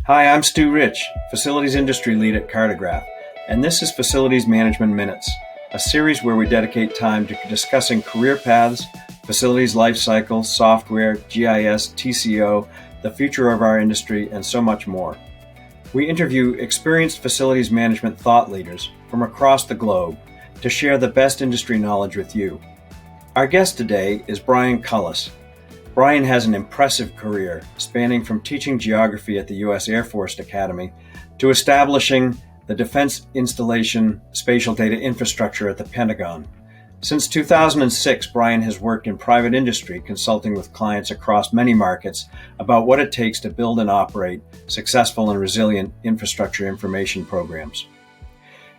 Hi, I'm Stu Rich, Facilities Industry Lead at Cartograph, and this is Facilities Management Minutes, a series where we dedicate time to discussing career paths, facilities life cycle, software, GIS, TCO, the future of our industry, and so much more. We interview experienced facilities management thought leaders from across the globe to share the best industry knowledge with you. Our guest today is Brian Cullis. Brian has an impressive career, spanning from teaching geography at the U.S. Air Force Academy to establishing the Defense Installation Spatial Data Infrastructure at the Pentagon. Since 2006, Brian has worked in private industry, consulting with clients across many markets about what it takes to build and operate successful and resilient infrastructure information programs.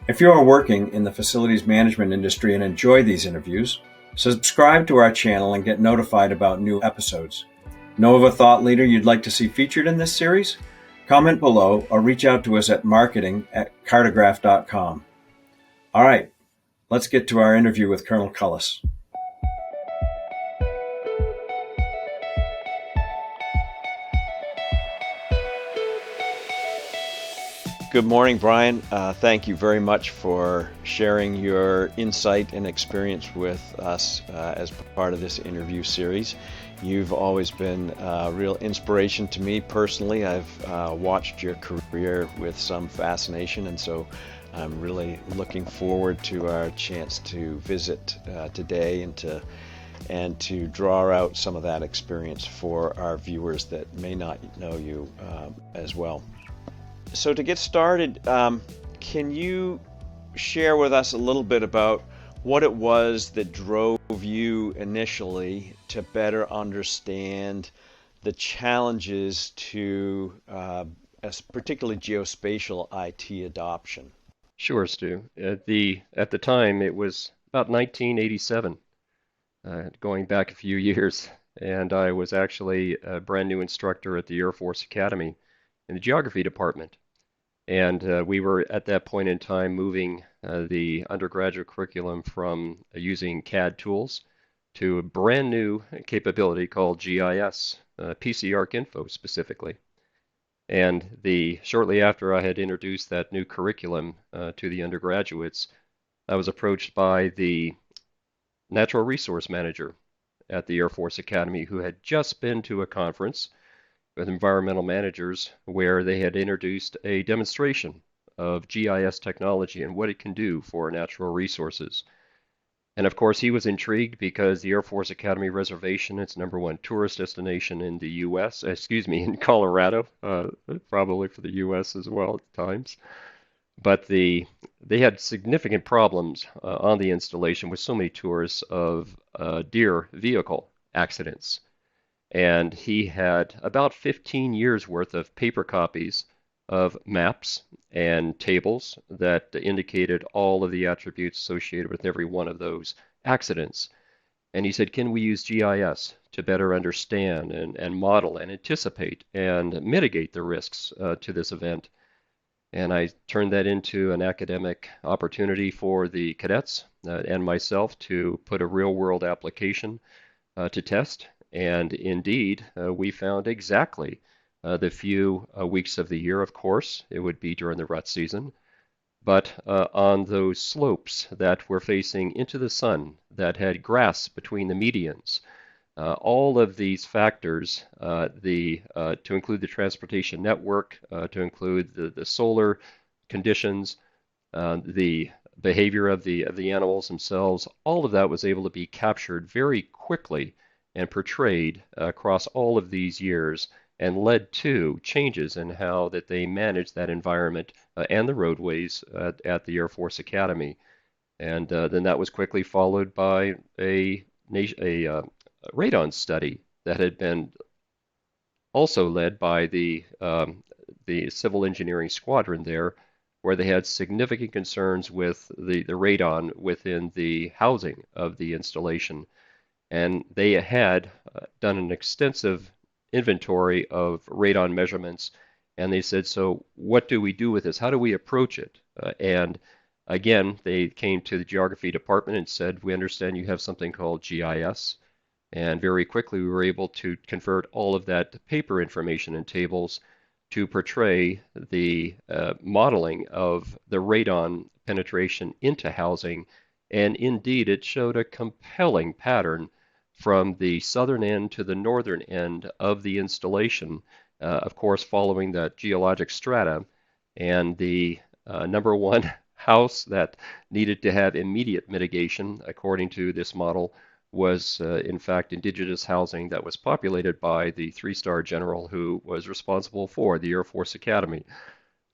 If you are working in the facilities management industry and enjoy these interviews, subscribe to our channel and get notified about new episodes. Know of a thought leader you'd like to see featured in this series? Comment below or reach out to us at marketing@cartograph.com. All right, let's get to our interview with Colonel Cullis. Good morning, Brian. Thank you very much for sharing your insight and experience with us as part of this interview series. You've always been a real inspiration to me personally. I've watched your career with some fascination, and so I'm really looking forward to our chance to visit today and to draw out some of that experience for our viewers that may not know you as well. So to get started, can you share with us a little bit about what it was that drove you initially to better understand the challenges to particularly geospatial IT adoption? Sure, Stu. At the time, it was about 1987, going back a few years, and I was actually a brand new instructor at the Air Force Academy in the geography department. And we were at that point in time moving the undergraduate curriculum from using CAD tools to a brand new capability called GIS, PC-ArcInfo specifically. And shortly after I had introduced that new curriculum to the undergraduates, I was approached by the natural resource manager at the Air Force Academy who had just been to a conference with environmental managers where they had introduced a demonstration of GIS technology and what it can do for natural resources. And of course, he was intrigued because the Air Force Academy Reservation, it's #1 tourist destination in the U.S., in Colorado, probably for the U.S. as well at times. But they had significant problems on the installation with so many tourists of deer vehicle accidents. And he had about 15 years worth of paper copies of maps and tables that indicated all of the attributes associated with every one of those accidents. And he said, can we use GIS to better understand and model and anticipate and mitigate the risks to this event? And I turned that into an academic opportunity for the cadets and myself to put a real-world application to test. And indeed, we found exactly the few weeks of the year, of course, it would be during the rut season, but on those slopes that were facing into the sun, that had grass between the medians, all of these factors, to include the transportation network, to include the solar conditions, the behavior of the animals themselves, all of that was able to be captured very quickly and portrayed across all of these years and led to changes in how that they managed that environment and the roadways at the Air Force Academy. And then that was quickly followed by a radon study that had been also led by the civil engineering squadron there, where they had significant concerns with the radon within the housing of the installation. And they had done an extensive inventory of radon measurements, and they said, so what do we do with this? How do we approach it? And again, they came to the geography department and said, we understand you have something called GIS. And very quickly, we were able to convert all of that paper information and tables to portray the modeling of the radon penetration into housing, and indeed it showed a compelling pattern from the southern end to the northern end of the installation, of course following the geologic strata, and the number one house that needed to have immediate mitigation, according to this model, was in fact indigenous housing that was populated by the three-star general who was responsible for the Air Force Academy.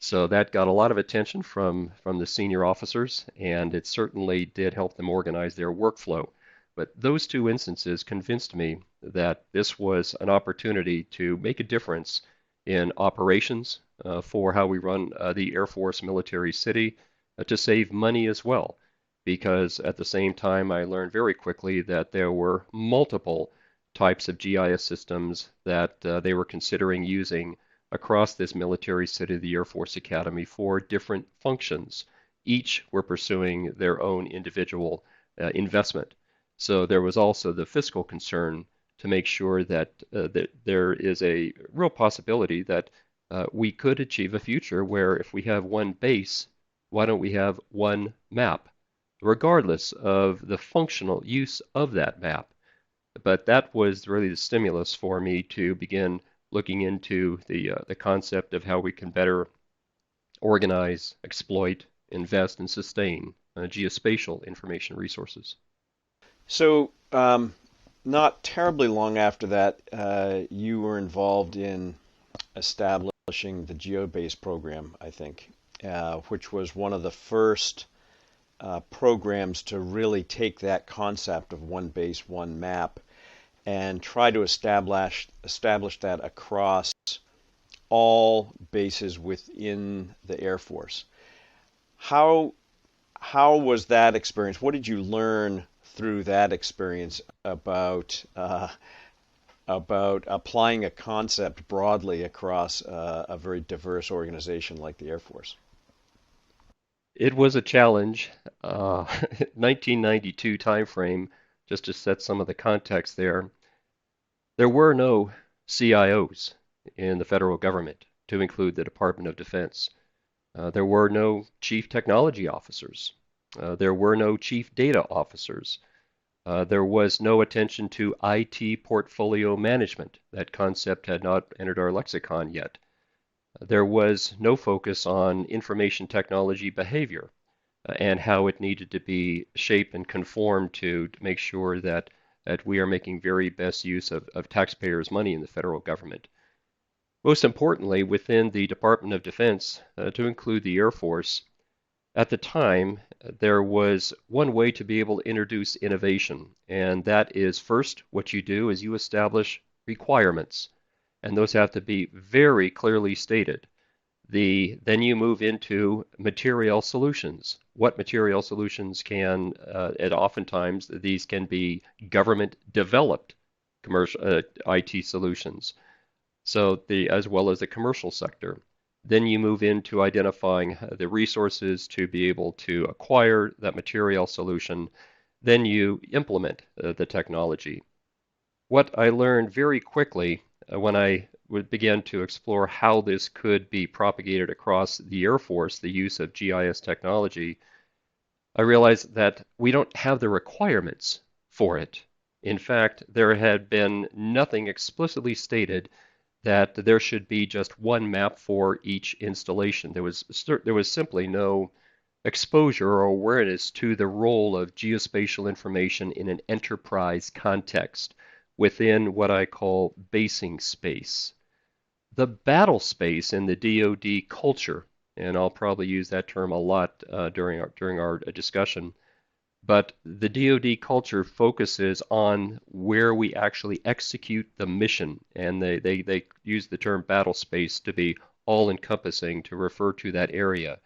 So that got a lot of attention from the senior officers, and it certainly did help them organize their workflow. But those two instances convinced me that this was an opportunity to make a difference in operations for how we run the Air Force Military City, to save money as well, because at the same time I learned very quickly that there were multiple types of GIS systems that they were considering using across this military city, the Air Force Academy, for different functions. Each were pursuing their own individual investment. So there was also the fiscal concern to make sure that, that there is a real possibility that we could achieve a future where if we have one base, why don't we have one map, regardless of the functional use of that map? But that was really the stimulus for me to begin looking into the concept of how we can better organize, exploit, invest, and sustain geospatial information resources. So, not terribly long after that, you were involved in establishing the GeoBase program, I think, which was one of the first programs to really take that concept of one base, one map, and try to establish that across all bases within the Air Force. How was that experience? What did you learn through that experience about applying a concept broadly across a very diverse organization like the Air Force? It was a challenge. 1992 timeframe, just to set some of the context there. There were no CIOs in the federal government, to include the Department of Defense. There were no chief technology officers. There were no chief data officers. There was no attention to IT portfolio management. That concept had not entered our lexicon yet. There was no focus on information technology behavior and how it needed to be shaped and conformed to make sure that we are making very best use of taxpayers' money in the federal government. Most importantly, within the Department of Defense, to include the Air Force, at the time, there was one way to be able to introduce innovation, and that is first, what you do is you establish requirements, and those have to be very clearly stated. Then you move into material solutions. What material solutions can, and oftentimes these can be government developed commercial IT solutions. So as well as the commercial sector. Then you move into identifying the resources to be able to acquire that material solution. Then you implement the technology. What I learned very quickly when I began to explore how this could be propagated across the Air Force, the use of GIS technology, I realized that we don't have the requirements for it. In fact, there had been nothing explicitly stated that there should be just one map for each installation. There was simply no exposure or awareness to the role of geospatial information in an enterprise context within what I call basing space. The battle space in the DoD culture, and I'll probably use that term a lot during our discussion, but the DoD culture focuses on where we actually execute the mission, and they use the term battle space to be all-encompassing to refer to that area.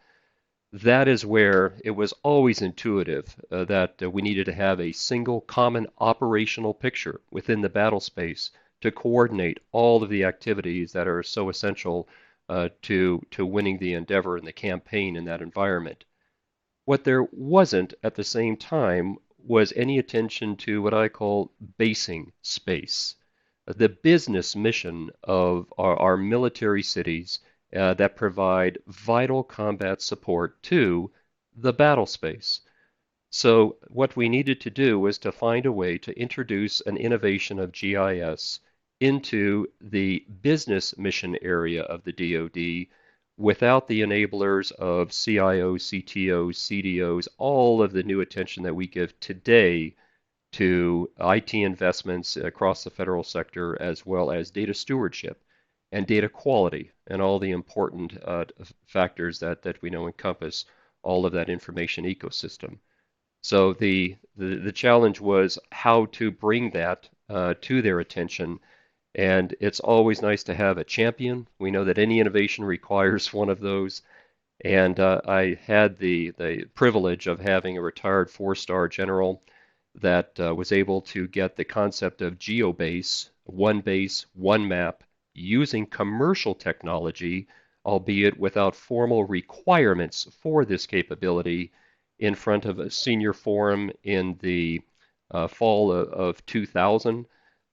That is where it was always intuitive that we needed to have a single common operational picture within the battle space to coordinate all of the activities that are so essential to winning the endeavor and the campaign in that environment. What there wasn't at the same time was any attention to what I call basing space. the business mission of our military cities that provide vital combat support to the battle space. So what we needed to do was to find a way to introduce an innovation of GIS into the business mission area of the DoD without the enablers of CIOs, CTOs, CDOs, all of the new attention that we give today to IT investments across the federal sector, as well as data stewardship and data quality and all the important factors that we know encompass all of that information ecosystem. So the challenge was how to bring that to their attention. And it's always nice to have a champion. We know that any innovation requires one of those. And I had the privilege of having a retired four-star general that was able to get the concept of GeoBase, one map, using commercial technology, albeit without formal requirements for this capability, in front of a senior forum in the fall of 2000,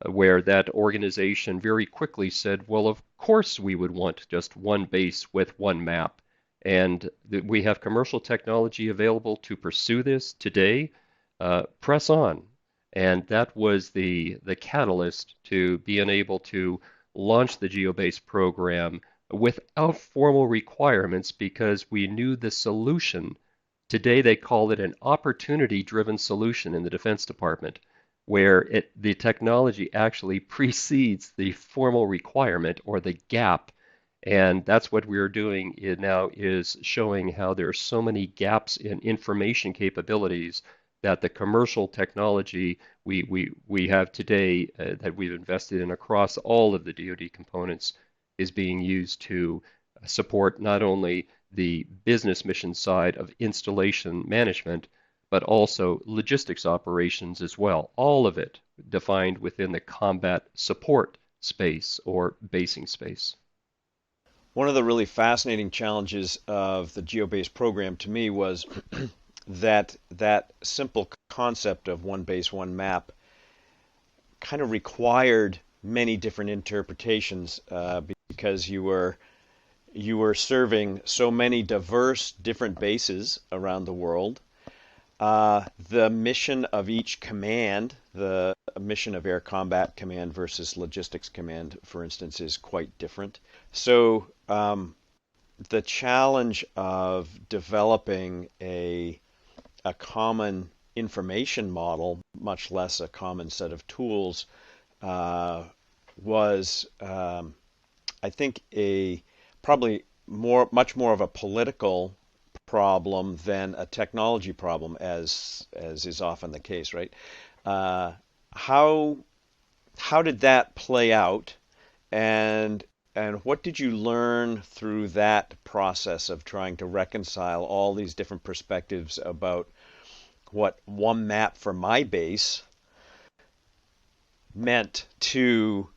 where that organization very quickly said, well, of course we would want just one base with one map. And we have commercial technology available to pursue this today. Press on. And that was the catalyst to being able to launch the GeoBase program without formal requirements because we knew the solution. Today they call it an opportunity-driven solution in the Defense Department, where the technology actually precedes the formal requirement or the gap. And that's what we're doing now, is showing how there are so many gaps in information capabilities that the commercial technology we have today that we've invested in across all of the DoD components is being used to support not only the business mission side of installation management, but also logistics operations as well. All of it defined within the combat support space or basing space. One of the really fascinating challenges of the GeoBase program to me was that simple concept of one base, one map kind of required many different interpretations because you were serving so many diverse different bases around the world. The mission of each command, the mission of Air Combat Command versus Logistics Command, for instance, is quite different. So the challenge of developing a common information model, much less a common set of tools, was, I think, probably much more of a political problem than a technology problem, as is often the case, right? How did that play out, and what did you learn through that process of trying to reconcile all these different perspectives about what one map for my base meant to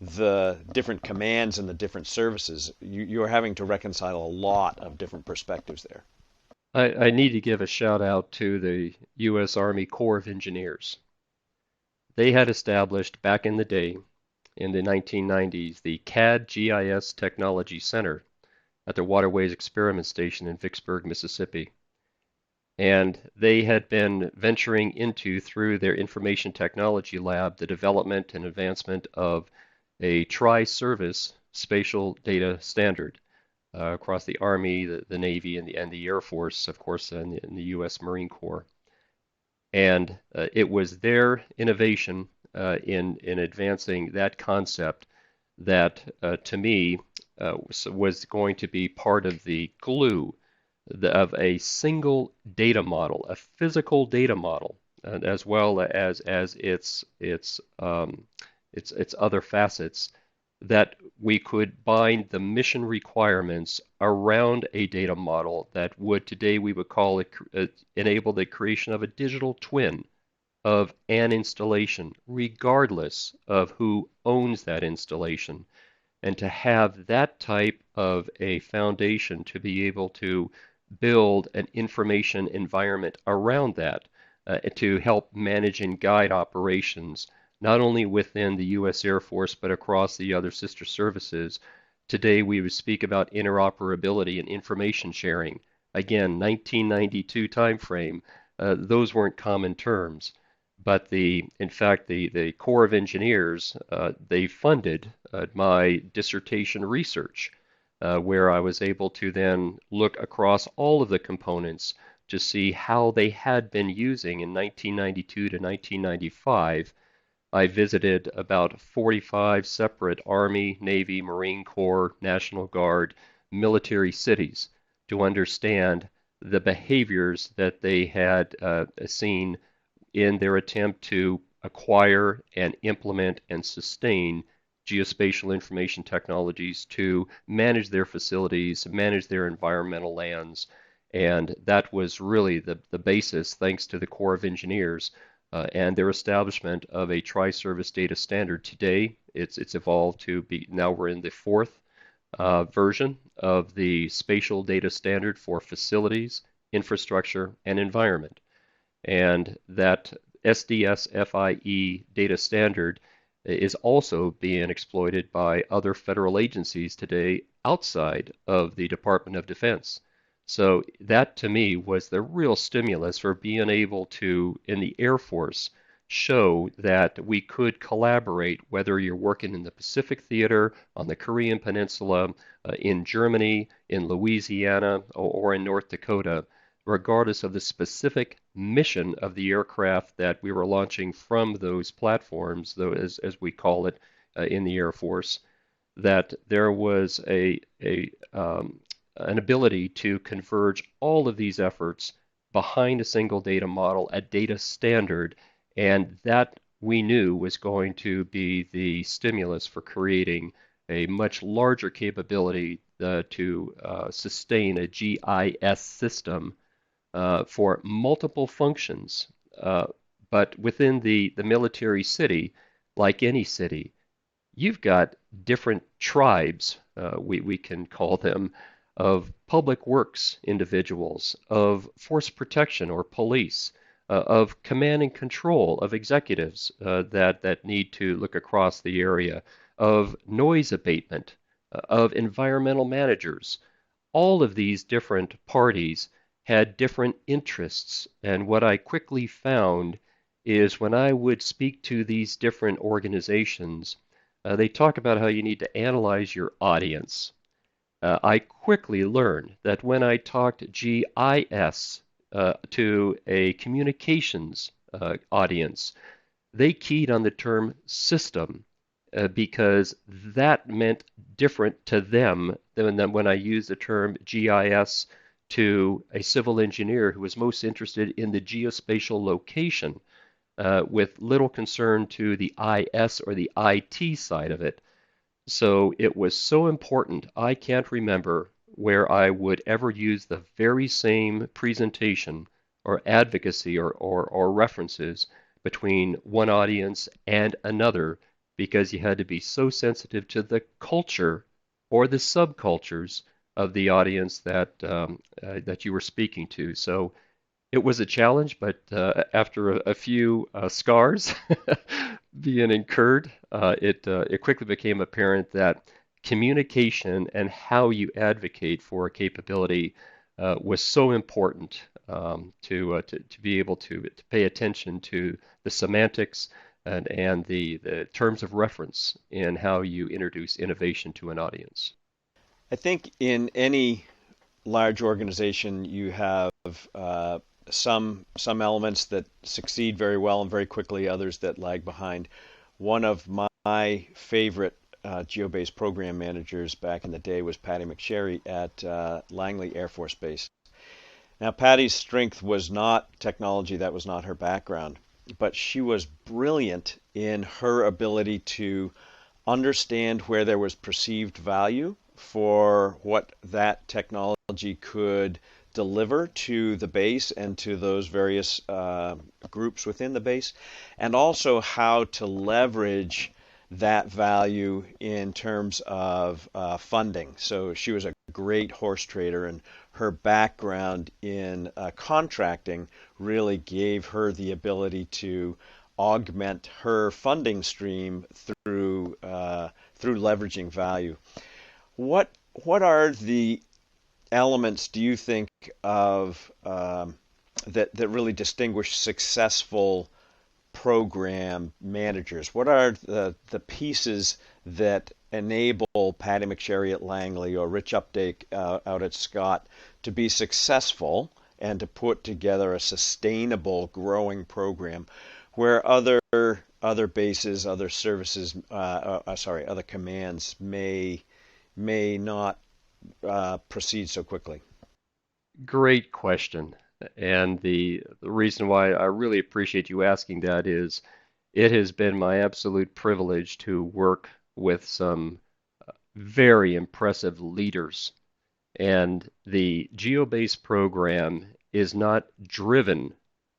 the different commands and the different services? You're having to reconcile a lot of different perspectives there. I need to give a shout out to the U.S. Army Corps of Engineers. They had established back in the day, in the 1990s, the CAD GIS Technology Center at the Waterways Experiment Station in Vicksburg, Mississippi. And they had been venturing into, through their information technology lab, the development and advancement of a tri-service spatial data standard across the Army, the Navy, and the Air Force, of course, and the U.S. Marine Corps. And it was their innovation in advancing that concept that, to me, was going to be part of the glue of a single data model, a physical data model, as well as its other facets, that we could bind the mission requirements around a data model that would, today we would call it, enable the creation of a digital twin of an installation, regardless of who owns that installation. And to have that type of a foundation to be able to build an information environment around that to help manage and guide operations not only within the U.S. Air Force, but across the other sister services. Today, we would speak about interoperability and information sharing. Again, 1992 timeframe, those weren't common terms. But in fact, the Corps of Engineers, they funded my dissertation research, where I was able to then look across all of the components to see how they had been using in 1992 to 1995. I visited about 45 separate Army, Navy, Marine Corps, National Guard, military cities to understand the behaviors that they had seen in their attempt to acquire and implement and sustain geospatial information technologies to manage their facilities, manage their environmental lands. And that was really the basis, thanks to the Corps of Engineers and their establishment of a tri-service data standard. Today, it's evolved to be, now we're in the fourth version of the spatial data standard for facilities, infrastructure, and environment. And that SDS-FIE data standard is also being exploited by other federal agencies today outside of the Department of Defense. So that to me was the real stimulus for being able to, in the Air Force, show that we could collaborate, whether you're working in the Pacific Theater, on the Korean Peninsula, in Germany, in Louisiana, or in North Dakota, regardless of the specific mission of the aircraft that we were launching from those platforms, though, as we call it in the Air Force, that there was an ability to converge all of these efforts behind a single data model, a data standard, and that we knew was going to be the stimulus for creating a much larger capability to sustain a GIS system for multiple functions. But within the military city, like any city, you've got different tribes, we can call them, of public works individuals, of force protection or police, of command and control of executives that need to look across the area, of noise abatement, of environmental managers. All of these different parties had different interests, and what I quickly found is when I would speak to these different organizations, they talk about how you need to analyze your audience. I quickly learned that when I talked GIS to a communications audience, they keyed on the term system because that meant different to them than when I used the term GIS to a civil engineer who was most interested in the geospatial location with little concern to the IS or the IT side of it. So it was so important. I can't remember where I would ever use the very same presentation or advocacy or references between one audience and another because you had to be so sensitive to the culture or the subcultures of the audience that you were speaking to. So it was a challenge, but after a few scars being incurred, it quickly became apparent that communication and how you advocate for a capability was so important to be able to pay attention to the semantics and the terms of reference in how you introduce innovation to an audience. I think in any large organization you have some elements that succeed very well and very quickly, others that lag behind. One of my favorite GeoBase program managers back in the day was Patty McSherry at Langley Air Force Base. Now, Patty's strength was not technology, that was not her background, but she was brilliant in her ability to understand where there was perceived value for what that technology could deliver to the base and to those various groups within the base, and also how to leverage that value in terms of funding. So she was a great horse trader, and her background in contracting really gave her the ability to augment her funding stream through leveraging value. What are the elements do you think of that really distinguish successful program managers? What are the pieces that enable Patty McSherry at Langley or Rich Updike out at Scott to be successful and to put together a sustainable, growing program where other bases, other services, other commands may not proceed so quickly? Great question. And the reason why I really appreciate you asking that is it has been my absolute privilege to work with some very impressive leaders. And the GeoBase program is not driven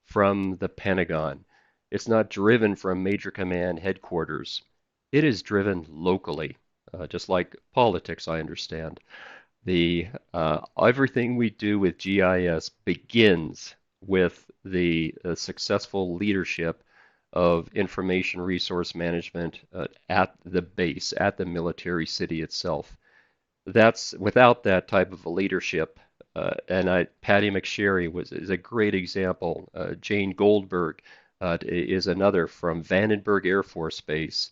from the Pentagon. It's not driven from Major Command headquarters. It is driven locally, just like politics, I understand. The Everything we do with GIS begins with the successful leadership of information resource management at the base, at the military city itself. That's without that type of a leadership. Patty McSherry is a great example. Jane Goldberg is another from Vandenberg Air Force Base.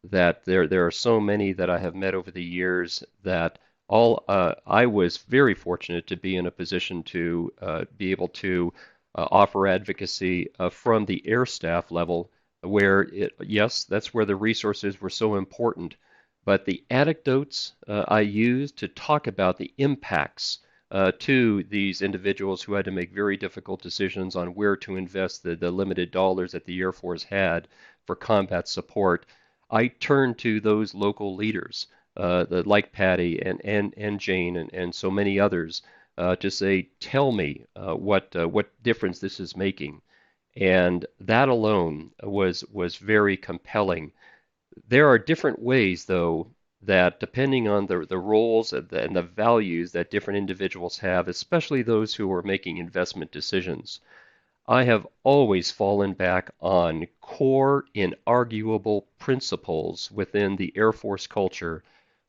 That there are so many that I have met over the years that I was very fortunate to be in a position to be able to offer advocacy from the air staff level, where yes, that's where the resources were so important. But the anecdotes I used to talk about the impacts to these individuals who had to make very difficult decisions on where to invest the limited dollars that the Air Force had for combat support, I turned to those local leaders, like Patty and Jane and so many others, to say, tell me what difference this is making. And that alone was very compelling. There are different ways, though, that depending on the roles and the values that different individuals have, especially those who are making investment decisions, I have always fallen back on core, inarguable principles within the Air Force culture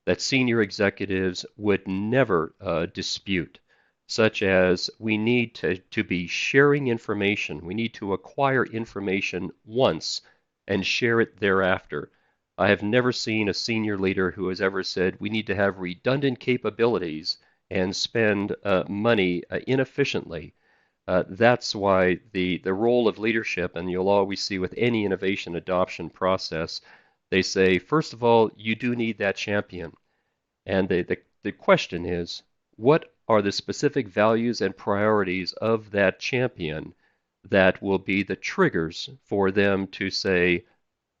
that senior executives would never dispute, such as we need to be sharing information. We need to acquire information once and share it thereafter. I have never seen a senior leader who has ever said we need to have redundant capabilities and spend money inefficiently. That's why the role of leadership, and you'll always see with any innovation adoption process, they say, first of all, you do need that champion. And the question is, what are the specific values and priorities of that champion that will be the triggers for them to say,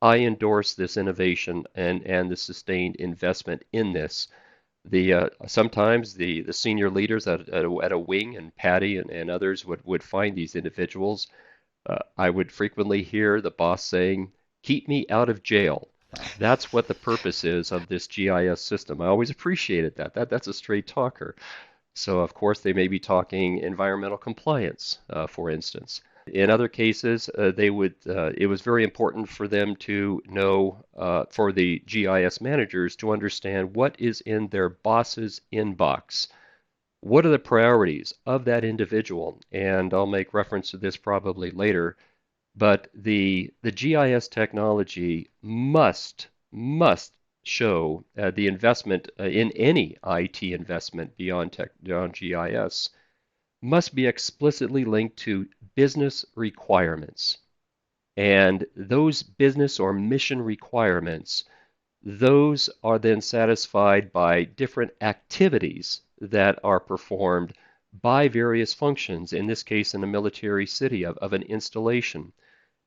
I endorse this innovation and the sustained investment in this. Sometimes the senior leaders at a wing, and Patty and others would find these individuals. I would frequently hear the boss saying, keep me out of jail. That's what the purpose is of this GIS system. I always appreciated that's a straight talker. So of course they may be talking environmental compliance, for instance. In other cases, it was very important for them to know, for the GIS managers to understand what is in their boss's inbox. What are the priorities of that individual? And I'll make reference to this probably later, but the GIS technology must show the investment in any IT investment beyond GIS must be explicitly linked to business requirements. And those business or mission requirements, those are then satisfied by different activities that are performed by various functions, in this case in a military city of an installation.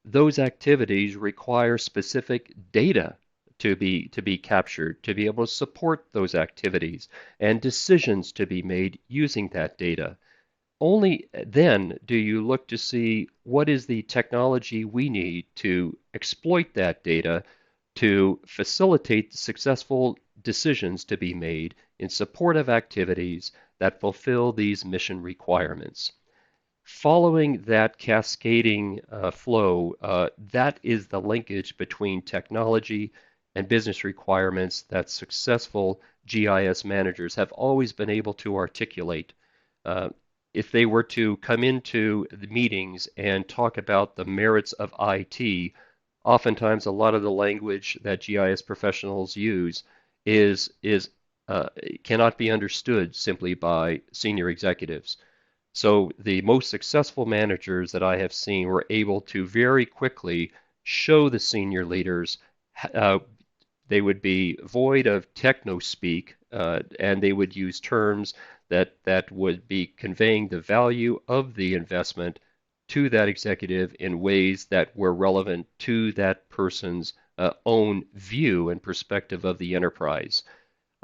Those activities require specific data to be captured, to be able to support those activities, and decisions to be made using that data. Only then do you look to see what is the technology we need to exploit that data to facilitate successful decisions to be made in support of activities that fulfill these mission requirements. Following that cascading flow, that is the linkage between technology and business requirements that successful GIS managers have always been able to articulate. Uh, if they were to come into the meetings and talk about the merits of IT, oftentimes a lot of the language that GIS professionals use is cannot be understood simply by senior executives. So the most successful managers that I have seen were able to very quickly show the senior leaders. Uh, they would be void of techno speak, and they would use terms that would be conveying the value of the investment to that executive in ways that were relevant to that person's own view and perspective of the enterprise.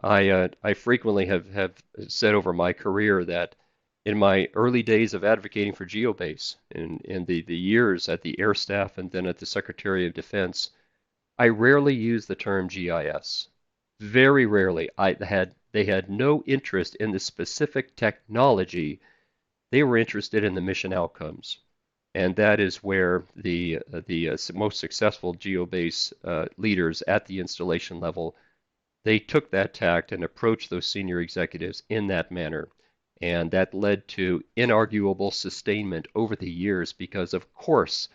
I frequently have said over my career that in my early days of advocating for GeoBase, in the years at the Air Staff and then at the Secretary of Defense, I rarely used the term GIS. Very rarely. They had no interest in the specific technology. They were interested in the mission outcomes. And that is where the most successful GeoBase leaders at the installation level, they took that tact and approached those senior executives in that manner. And that led to inarguable sustainment over the years because, of course,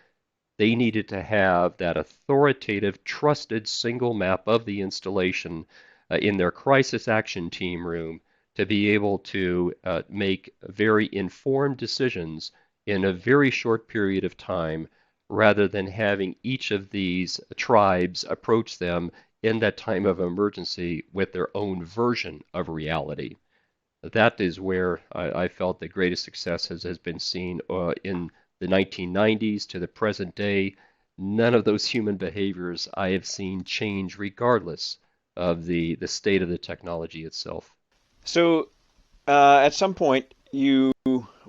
they needed to have that authoritative, trusted single map of the installation in their crisis action team room to be able to make very informed decisions in a very short period of time rather than having each of these tribes approach them in that time of emergency with their own version of reality. That is where I felt the greatest success has been seen in the 1990s to the present day. None of those human behaviors I have seen change regardless of the state of the technology itself. So, at some point, you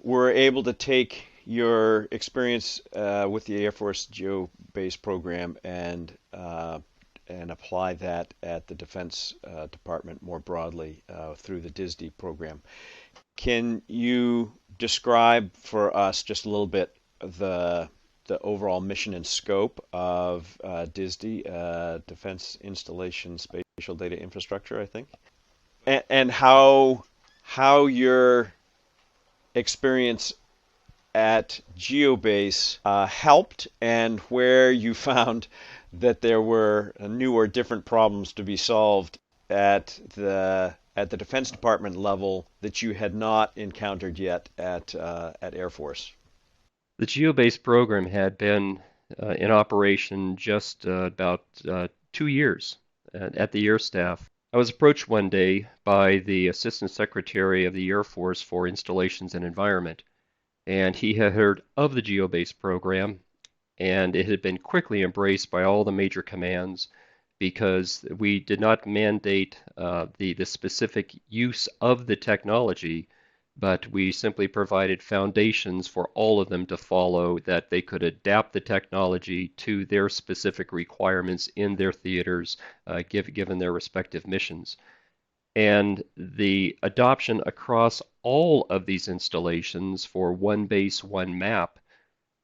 were able to take your experience with the Air Force GeoBase program and apply that at the Defense Department more broadly through the DISD program. Can you describe for us just a little bit the overall mission and scope of DISD, Defense Installation Spatial Data Infrastructure, I think, and how your experience at GeoBase helped, and where you found that there were new or different problems to be solved at the Defense Department level that you had not encountered yet at Air Force. The GeoBase program had been in operation just about 2 years at the Air Staff. I was approached one day by the Assistant Secretary of the Air Force for Installations and Environment, and he had heard of the GeoBase program, and it had been quickly embraced by all the major commands because we did not mandate the specific use of the technology, but we simply provided foundations for all of them to follow, that they could adapt the technology to their specific requirements in their theaters, given their respective missions. And the adoption across all of these installations for one base, one map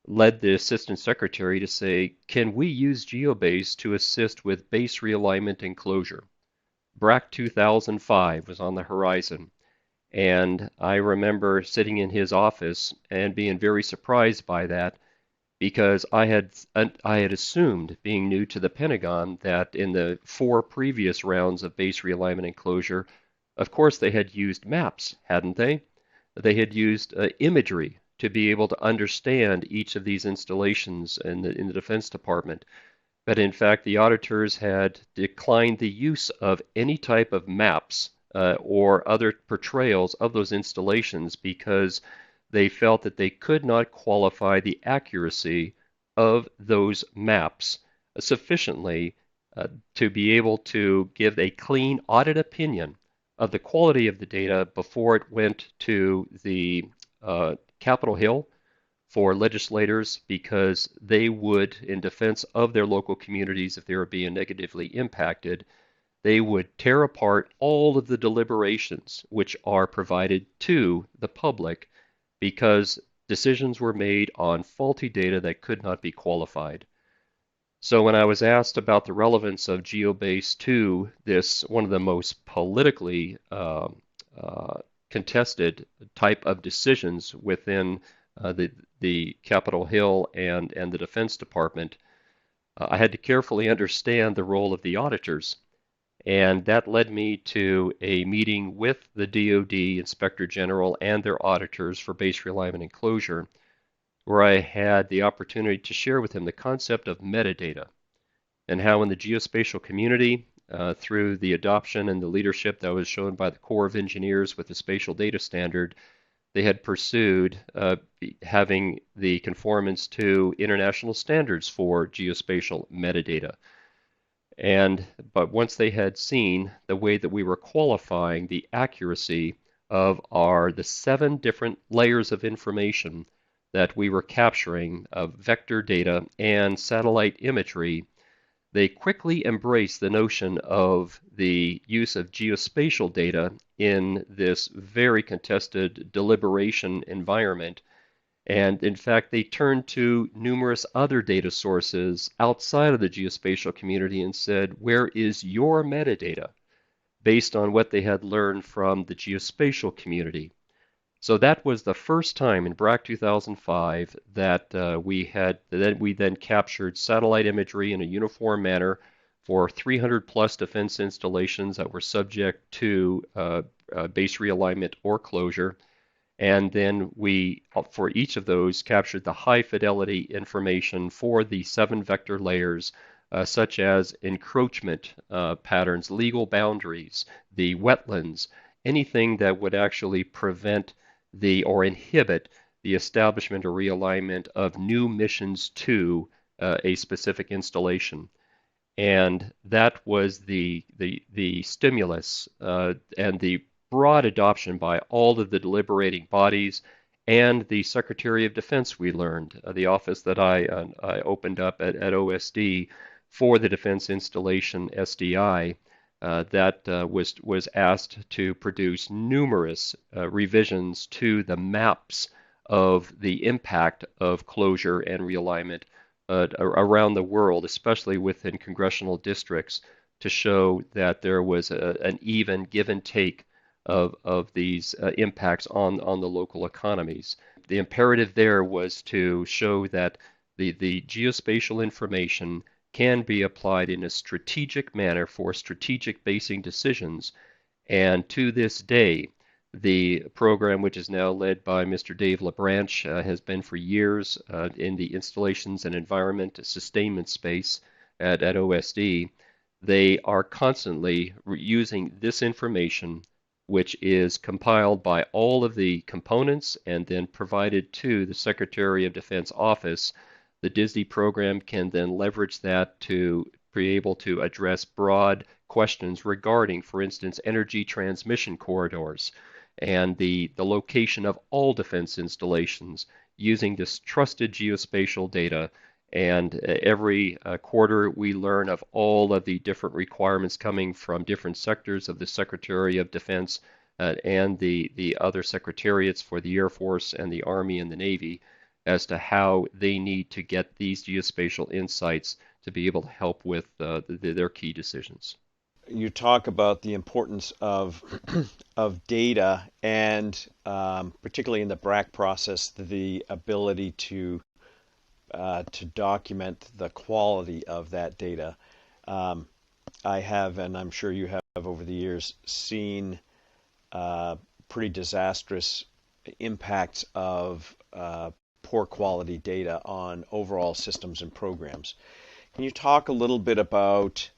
led the Assistant Secretary to say, can we use GeoBase to assist with base realignment and closure? BRAC 2005 was on the horizon. And I remember sitting in his office and being very surprised by that because I had assumed, being new to the Pentagon, that in the 4 previous rounds of base realignment and closure, of course they had used maps, hadn't they? They had used imagery to be able to understand each of these installations in the Defense Department. But in fact, the auditors had declined the use of any type of maps or other portrayals of those installations because they felt that they could not qualify the accuracy of those maps sufficiently to be able to give a clean audit opinion of the quality of the data before it went to the Capitol Hill for legislators, because they would, in defense of their local communities, if they were being negatively impacted, they would tear apart all of the deliberations which are provided to the public, because Decisions were made on faulty data that could not be qualified. So when I was asked about the relevance of GeoBase to this, one of the most politically contested type of decisions within the Capitol Hill and the Defense Department, I had to carefully understand the role of the auditors. And that led me to a meeting with the DoD Inspector General and their auditors for base realignment and closure, where I had the opportunity to share with him the concept of metadata and how in the geospatial community, through the adoption and the leadership that was shown by the Corps of Engineers with the Spatial Data Standard, they had pursued having the conformance to international standards for geospatial metadata. But once they had seen the way that we were qualifying the accuracy of the 7 different layers of information that we were capturing of vector data and satellite imagery, they quickly embraced the notion of the use of geospatial data in this very contested deliberation environment. And in fact, they turned to numerous other data sources outside of the geospatial community and said, where is your metadata? Based on what they had learned from the geospatial community. So that was the first time in BRAC 2005 that we then captured satellite imagery in a uniform manner for 300 plus defense installations that were subject to base realignment or closure. And then we, for each of those, captured the high fidelity information for the 7 vector layers, such as encroachment patterns, legal boundaries, the wetlands, anything that would actually prevent or inhibit the establishment or realignment of new missions to a specific installation. And that was the stimulus and the broad adoption by all of the deliberating bodies and the Secretary of Defense, we learned, the office that I opened up at OSD for the Defense Installation SDI, that was asked to produce numerous revisions to the maps of the impact of closure and realignment around the world, especially within congressional districts, to show that there was an even give and take of these impacts on the local economies. The imperative there was to show that the geospatial information can be applied in a strategic manner for strategic basing decisions. And to this day, the program, which is now led by Mr. Dave LaBranche, has been for years in the installations and environment sustainment space at OSD. They are constantly using this information, which is compiled by all of the components and then provided to the Secretary of Defense office. The DISD program can then leverage that to be able to address broad questions regarding, for instance, energy transmission corridors and the location of all defense installations using this trusted geospatial data. And every quarter we learn of all of the different requirements coming from different sectors of the Secretary of Defense and the other secretariats for the Air Force and the Army and the Navy as to how they need to get these geospatial insights to be able to help with their key decisions. You talk about the importance of of data and particularly in the BRAC process, the ability to document the quality of that data. I have, and I'm sure you have over the years, seen pretty disastrous impacts of poor quality data on overall systems and programs. Can you talk a little bit about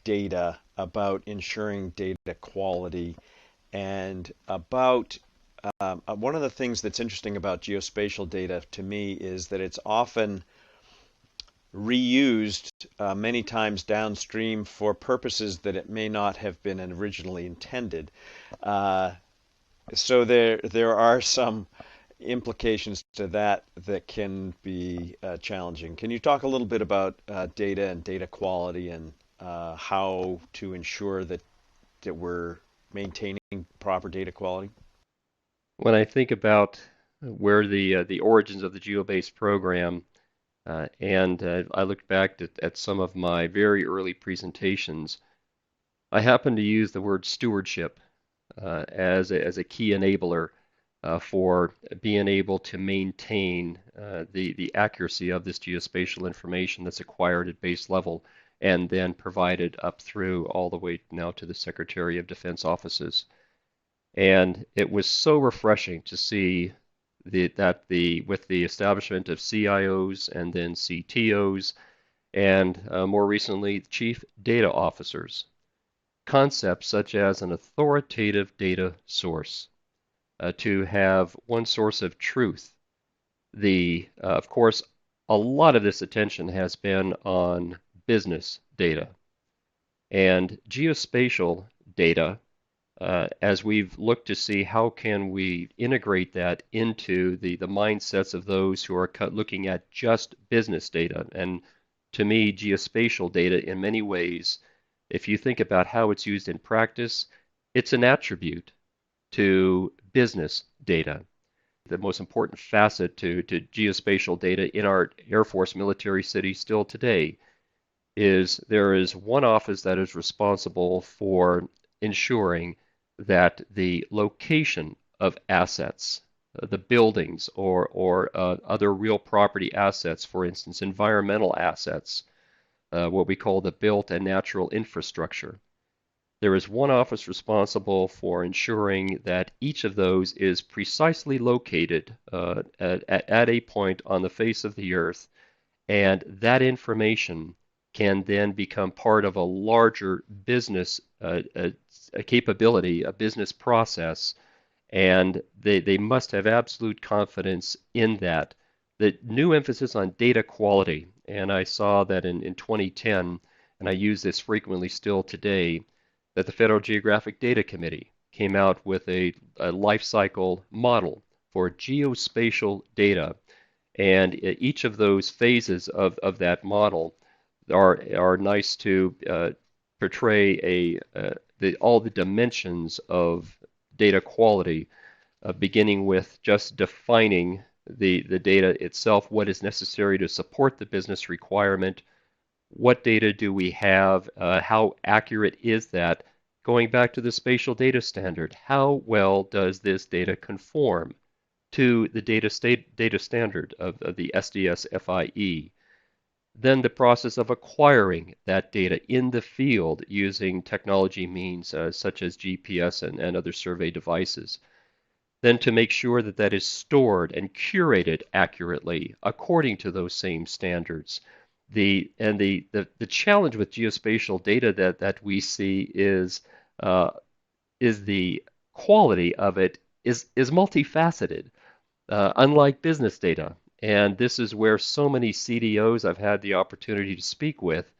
data, about ensuring data quality, and about one of the things that's interesting about geospatial data to me is that it's often reused many times downstream for purposes that it may not have been originally intended. So there are some implications to that can be challenging. Can you talk a little bit about data and data quality and how to ensure that we're maintaining proper data quality? When I think about where the origins of the GeoBase program, I looked back at some of my very early presentations, I happen to use the word stewardship as a key enabler for being able to maintain the accuracy of this geospatial information that's acquired at base level and then provided up through all the way now to the Secretary of Defense offices. And it was so refreshing to see with the establishment of CIOs and then CTOs and more recently chief data officers, concepts such as an authoritative data source, to have one source of truth. Of course, a lot of this attention has been on business data and geospatial data. As we've looked to see how can we integrate that into the mindsets of those who are looking at just business data. And to me, geospatial data in many ways, if you think about how it's used in practice, it's an attribute to business data. The most important facet to geospatial data in our Air Force military cities still today is there is one office that is responsible for ensuring that the location of assets, the buildings or other real property assets, for instance, environmental assets, what we call the built and natural infrastructure. There is one office responsible for ensuring that each of those is precisely located at a point on the face of the earth, and that information can then become part of a larger business a capability, a business process, and they must have absolute confidence in that. The new emphasis on data quality, and I saw that in 2010, and I use this frequently still today, that the Federal Geographic Data Committee came out with a life cycle model for geospatial data. And each of those phases of that model are nice to portray all the dimensions of data quality, beginning with just defining the data itself, what is necessary to support the business requirement, what data do we have? How accurate is that? Going back to the spatial data standard, how well does this data conform to the data standard of the SDS FIE? Then the process of acquiring that data in the field using technology means such as GPS and other survey devices. Then to make sure that that is stored and curated accurately according to those same standards. The challenge with geospatial data that we see is the quality of it is multifaceted, unlike business data. And this is where so many CDOs I've had the opportunity to speak with,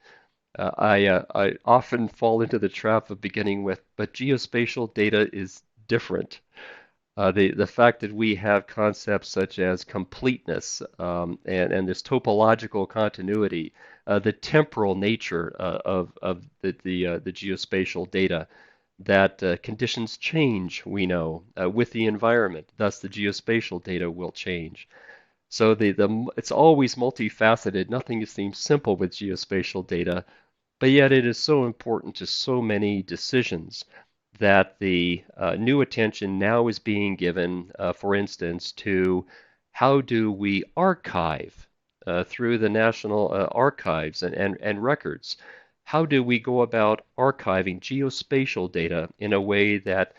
I often fall into the trap of beginning with, but geospatial data is different. The fact that we have concepts such as completeness, and this topological continuity, the temporal nature of the geospatial data, that conditions change, we know, with the environment. Thus, the geospatial data will change. So it's always multifaceted. Nothing seems simple with geospatial data, but yet it is so important to so many decisions that the new attention now is being given, for instance, to how do we archive through the National Archives and records? How do we go about archiving geospatial data in a way that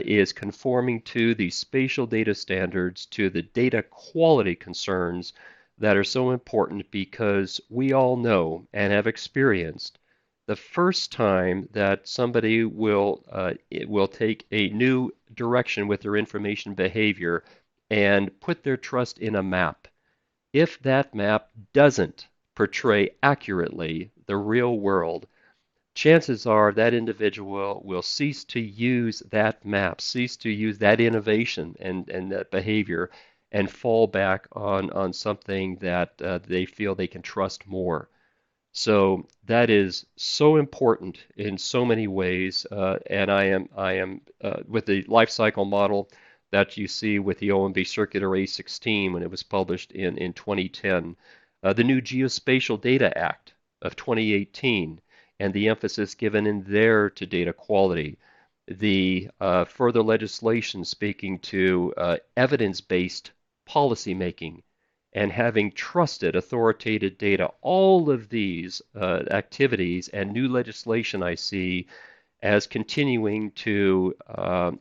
is conforming to the spatial data standards, to the data quality concerns that are so important because we all know and have experienced the first time that somebody will take a new direction with their information behavior and put their trust in a map. If that map doesn't portray accurately the real world, chances are that individual will cease to use that map, cease to use that innovation and that behavior, and fall back on something that they feel they can trust more. So that is so important in so many ways, and I am with the life cycle model. that you see with the OMB Circular A16 when it was published in 2010, the new Geospatial Data Act of 2018, and the emphasis given in there to data quality, the further legislation speaking to evidence-based policymaking and having trusted, authoritative data. All of these activities and new legislation I see as continuing to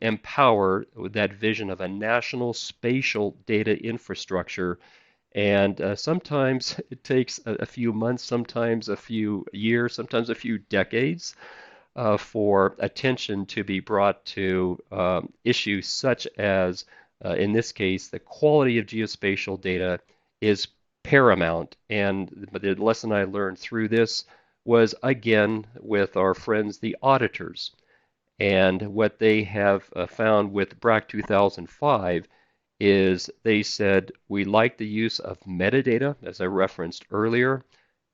empower that vision of a national spatial data infrastructure. And sometimes it takes a few months, sometimes a few years, sometimes a few decades for attention to be brought to issues such as, in this case, the quality of geospatial data is paramount. And the lesson I learned through this was, again, with our friends, the auditors. And what they have found with BRAC 2005 is they said, we like the use of metadata, as I referenced earlier.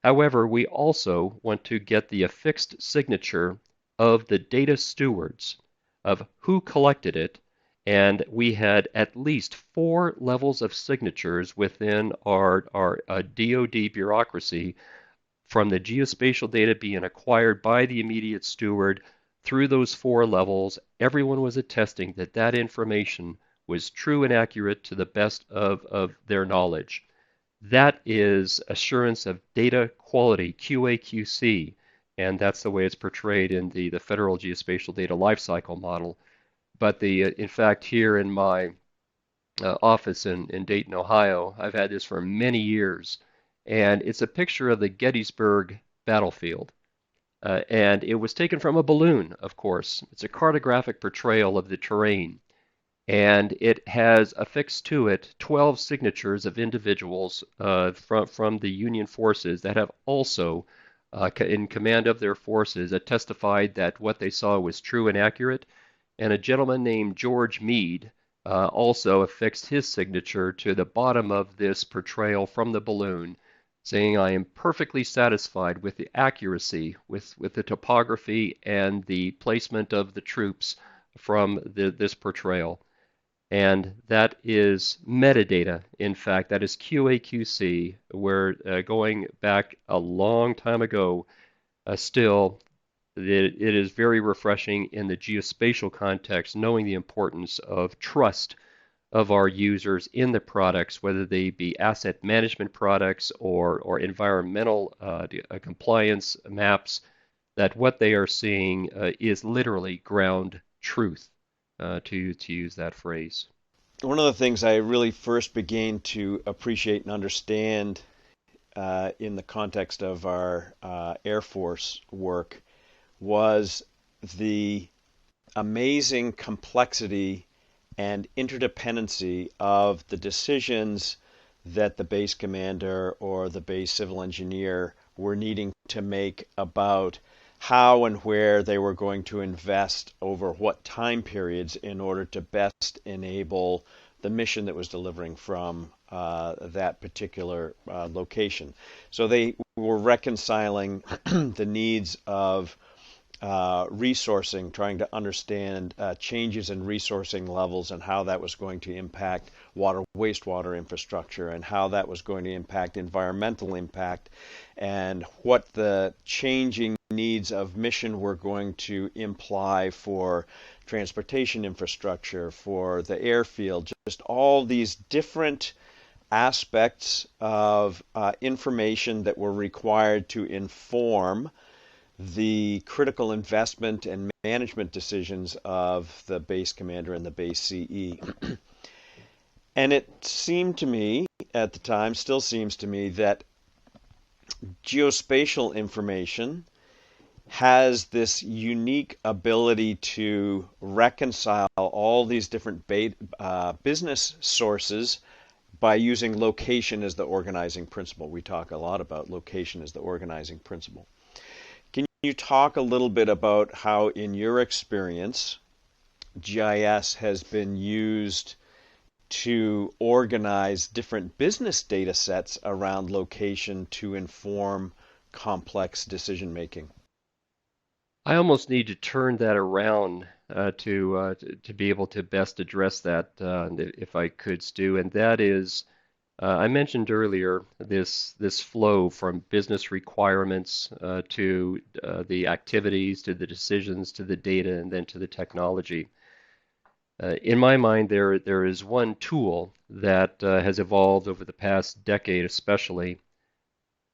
However, we also want to get the affixed signature of the data stewards of who collected it, and we had at least 4 levels of signatures within our DoD bureaucracy, from the geospatial data being acquired by the immediate steward through those 4 levels. Everyone was attesting that that information was true and accurate to the best of their knowledge. That is assurance of data quality, QA/QC, and that's the way it's portrayed in the Federal Geospatial Data Lifecycle Model. But in fact, here in my office in Dayton, Ohio, I've had this for many years, and it's a picture of the Gettysburg battlefield. And it was taken from a balloon, of course. It's a cartographic portrayal of the terrain. And it has affixed to it 12 signatures of individuals from the Union forces that have also, in command of their forces, testified that what they saw was true and accurate. And a gentleman named George Meade also affixed his signature to the bottom of this portrayal from the balloon, saying, I am perfectly satisfied with the accuracy, with the topography and the placement of the troops from this portrayal. And that is metadata. In fact, that is QA/QC. We're going back a long time ago. Still, it is very refreshing in the geospatial context, knowing the importance of trust of our users in the products, whether they be asset management products or environmental compliance maps, that what they are seeing is literally ground truth. To use that phrase. One of the things I really first began to appreciate and understand in the context of our Air Force work was the amazing complexity and interdependency of the decisions that the base commander or the base civil engineer were needing to make about how and where they were going to invest over what time periods in order to best enable the mission that was delivering from that particular location. So they were reconciling the needs of resourcing, trying to understand changes in resourcing levels and how that was going to impact water, wastewater infrastructure, and how that was going to impact environmental impact, and what the changing needs of mission were going to imply for transportation infrastructure, for the airfield, just all these different aspects of information that were required to inform the critical investment and management decisions of the base commander and the base CE. And it seemed to me at the time, still seems to me, that geospatial information has this unique ability to reconcile all these different business sources by using location as the organizing principle. We talk a lot about location as the organizing principle. Can you talk a little bit about how, in your experience, GIS has been used to organize different business data sets around location to inform complex decision making? I almost need to turn that around to be able to best address that, if I could, Stu, and that is, I mentioned earlier this flow from business requirements to the activities, to the decisions, to the data, and then to the technology. In my mind, there is one tool that has evolved over the past decade, especially,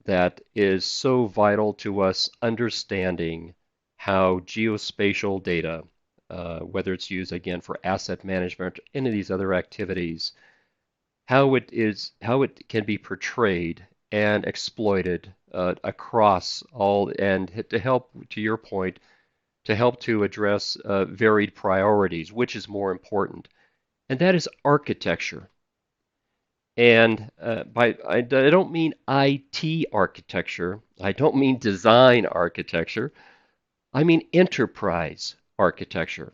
that is so vital to us understanding how geospatial data, whether it's used again for asset management or any of these other activities, how it can be portrayed and exploited across all, and to help, to your point, to help to address varied priorities, which is more important, and that is architecture. And I don't mean IT architecture. I don't mean design architecture. I mean enterprise architecture.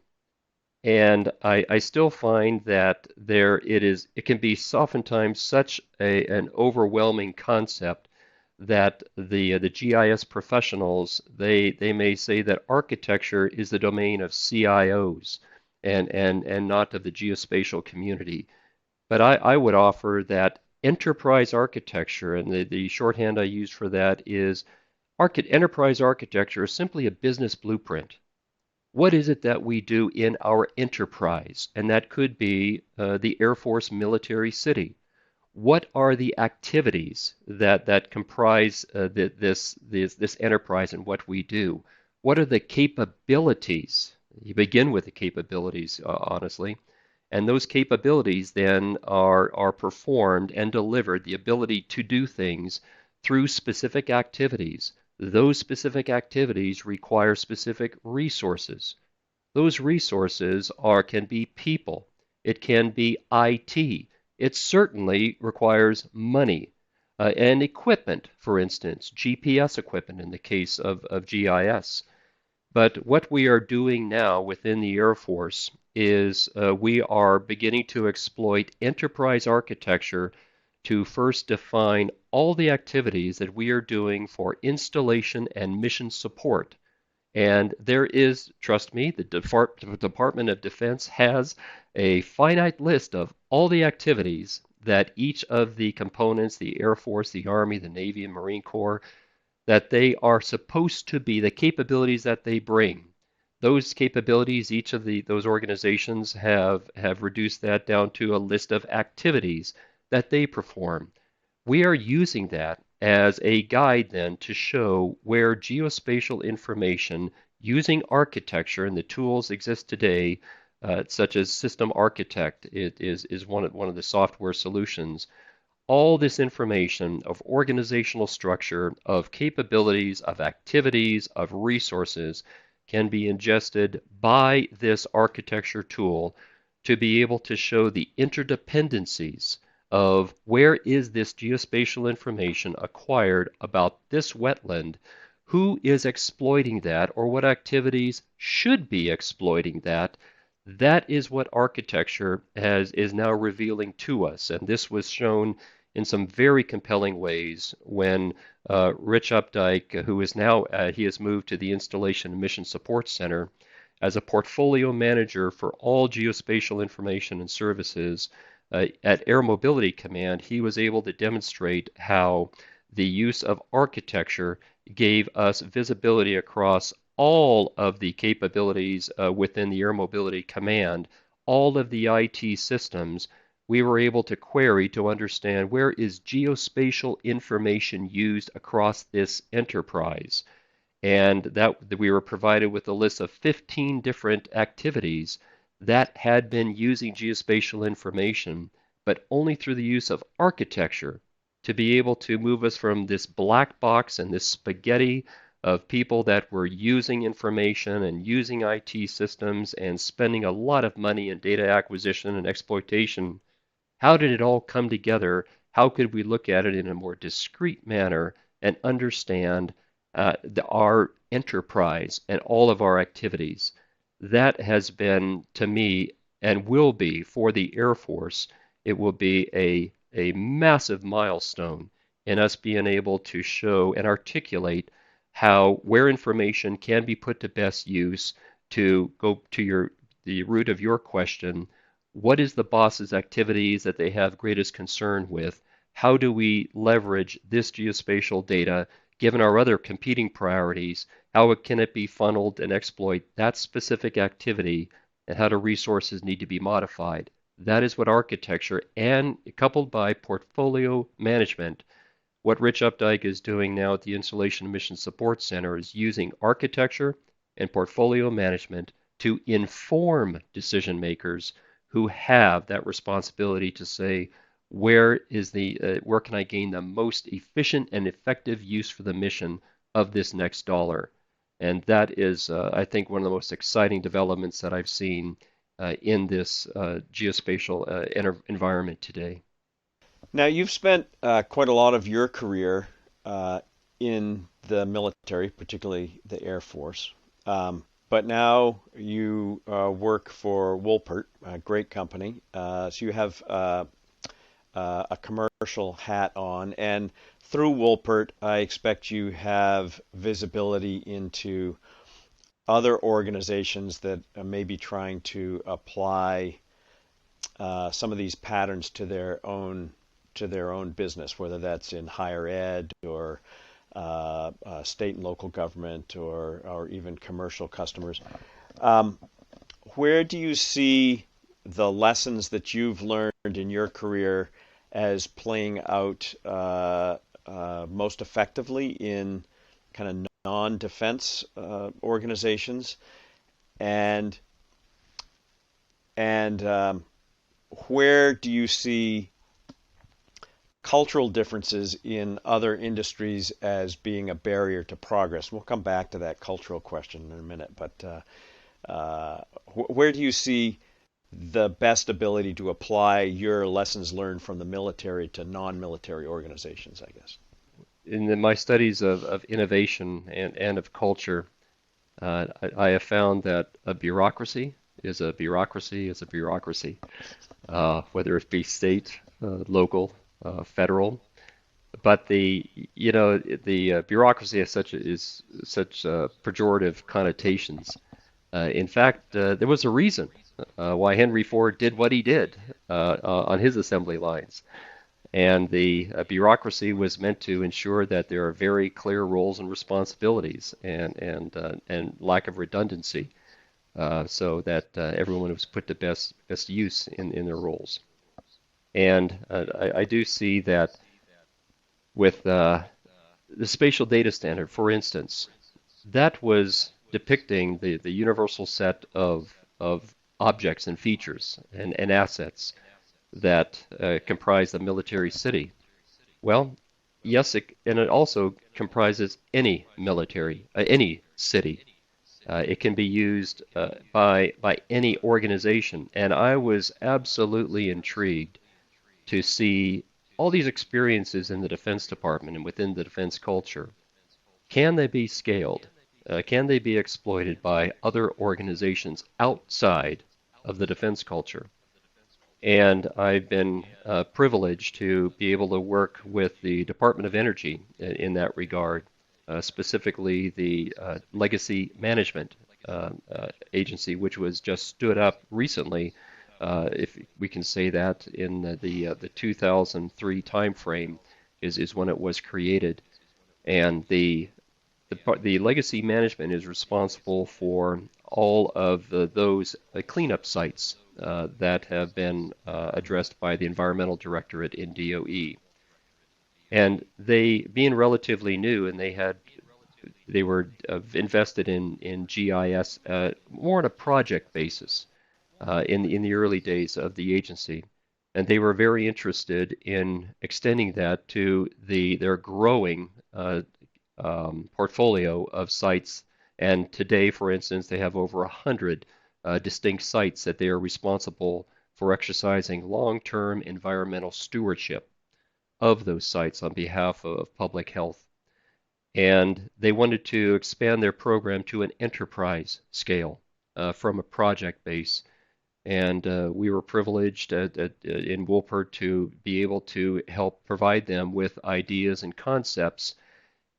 And I still find that it can be oftentimes such an overwhelming concept that the GIS professionals, they may say that architecture is the domain of CIOs and not of the geospatial community. But I would offer that enterprise architecture, and the shorthand I use for that is enterprise architecture is simply a business blueprint. What is it that we do in our enterprise? And that could be the Air Force Military City. What are the activities that comprise this enterprise and what we do? What are the capabilities? You begin with the capabilities, honestly. And those capabilities then are performed and delivered, the ability to do things through specific activities. Those specific activities require specific resources. Those resources can be people. It can be IT. It certainly requires money and equipment, for instance, GPS equipment in the case of GIS. But what we are doing now within the Air Force is we are beginning to exploit enterprise architecture to first define all the activities that we are doing for installation and mission support. And there is, trust me, the Department of Defense has a finite list of all the activities that each of the components, the Air Force, the Army, the Navy, and Marine Corps, that they are supposed to be, the capabilities that they bring. Those capabilities, each of those organizations have reduced that down to a list of activities that they perform. We are using that as a guide then to show where geospatial information using architecture, and the tools exist today, such as System Architect is one of the software solutions. All this information of organizational structure, of capabilities, of activities, of resources can be ingested by this architecture tool to be able to show the interdependencies of where is this geospatial information acquired about this wetland, who is exploiting that, or what activities should be exploiting that. That is what architecture is now revealing to us, and this was shown in some very compelling ways when Rich Updike, who is now, he has moved to the Installation and Mission Support Center as a portfolio manager for all geospatial information and services at Air Mobility Command. He was able to demonstrate how the use of architecture gave us visibility across all of the capabilities within the Air Mobility Command, all of the IT systems. We were able to query to understand where is geospatial information used across this enterprise. And that we were provided with a list of 15 different activities that had been using geospatial information, but only through the use of architecture to be able to move us from this black box and this spaghetti of people that were using information and using IT systems and spending a lot of money in data acquisition and exploitation. How did it all come together? How could we look at it in a more discrete manner and understand our enterprise and all of our activities? That has been, to me, and will be for the Air Force, it will be a massive milestone in us being able to show and articulate where information can be put to best use to go to the root of your question, what is the boss's activities that they have greatest concern with? How do we leverage this geospatial data given our other competing priorities? How can it be funneled and exploit that specific activity, and how do resources need to be modified? That is what architecture, and coupled by portfolio management, what Rich Updike is doing now at the Installation and Mission Support Center is using architecture and portfolio management to inform decision makers who have that responsibility to say, where can I gain the most efficient and effective use for the mission of this next dollar? And that is, I think, one of the most exciting developments that I've seen in this geospatial environment today. Now, you've spent quite a lot of your career in the military, particularly the Air Force. But now you work for Woolpert, a great company. So you have a commercial hat on, and through Woolpert, I expect you have visibility into other organizations that may be trying to apply some of these patterns to their own business, whether that's in higher ed or state and local government or even commercial customers. Where do you see the lessons that you've learned in your career as playing out most effectively in kind of non-defense organizations, and where do you see cultural differences in other industries as being a barrier to progress? We'll come back to that cultural question in a minute, but where do you see the best ability to apply your lessons learned from the military to non-military organizations, I guess? In my studies of innovation and of culture, I have found that a bureaucracy is a bureaucracy is a bureaucracy, whether it be state, local, federal. But the bureaucracy is such pejorative connotations. In fact, there was a reason why Henry Ford did what he did on his assembly lines. And the bureaucracy was meant to ensure that there are very clear roles and responsibilities and lack of redundancy, so that everyone was put to best use in their roles. And I do see that with the spatial data standard, for instance, that was depicting the universal set of objects and features and assets that comprise the military city. Well, yes, and it also comprises any any city. It can be used by any organization, and I was absolutely intrigued to see all these experiences in the Defense Department and within the defense culture. Can they be scaled? Can they be exploited by other organizations outside of the defense culture? And I've been privileged to be able to work with the Department of Energy in that regard, specifically the Legacy Management Agency, which was just stood up recently, if we can say that, in the 2003 timeframe is when it was created. And the legacy management is responsible for all of those cleanup sites that have been addressed by the environmental directorate in DOE. And they, being relatively new, and they were invested in GIS more on a project basis in the early days of the agency. And they were very interested in extending that to their growing portfolio of sites. And today, for instance, they have over 100 distinct sites that they are responsible for exercising long-term environmental stewardship of those sites on behalf of public health. And they wanted to expand their program to an enterprise scale from a project base. And we were privileged in Woolpert to be able to help provide them with ideas and concepts.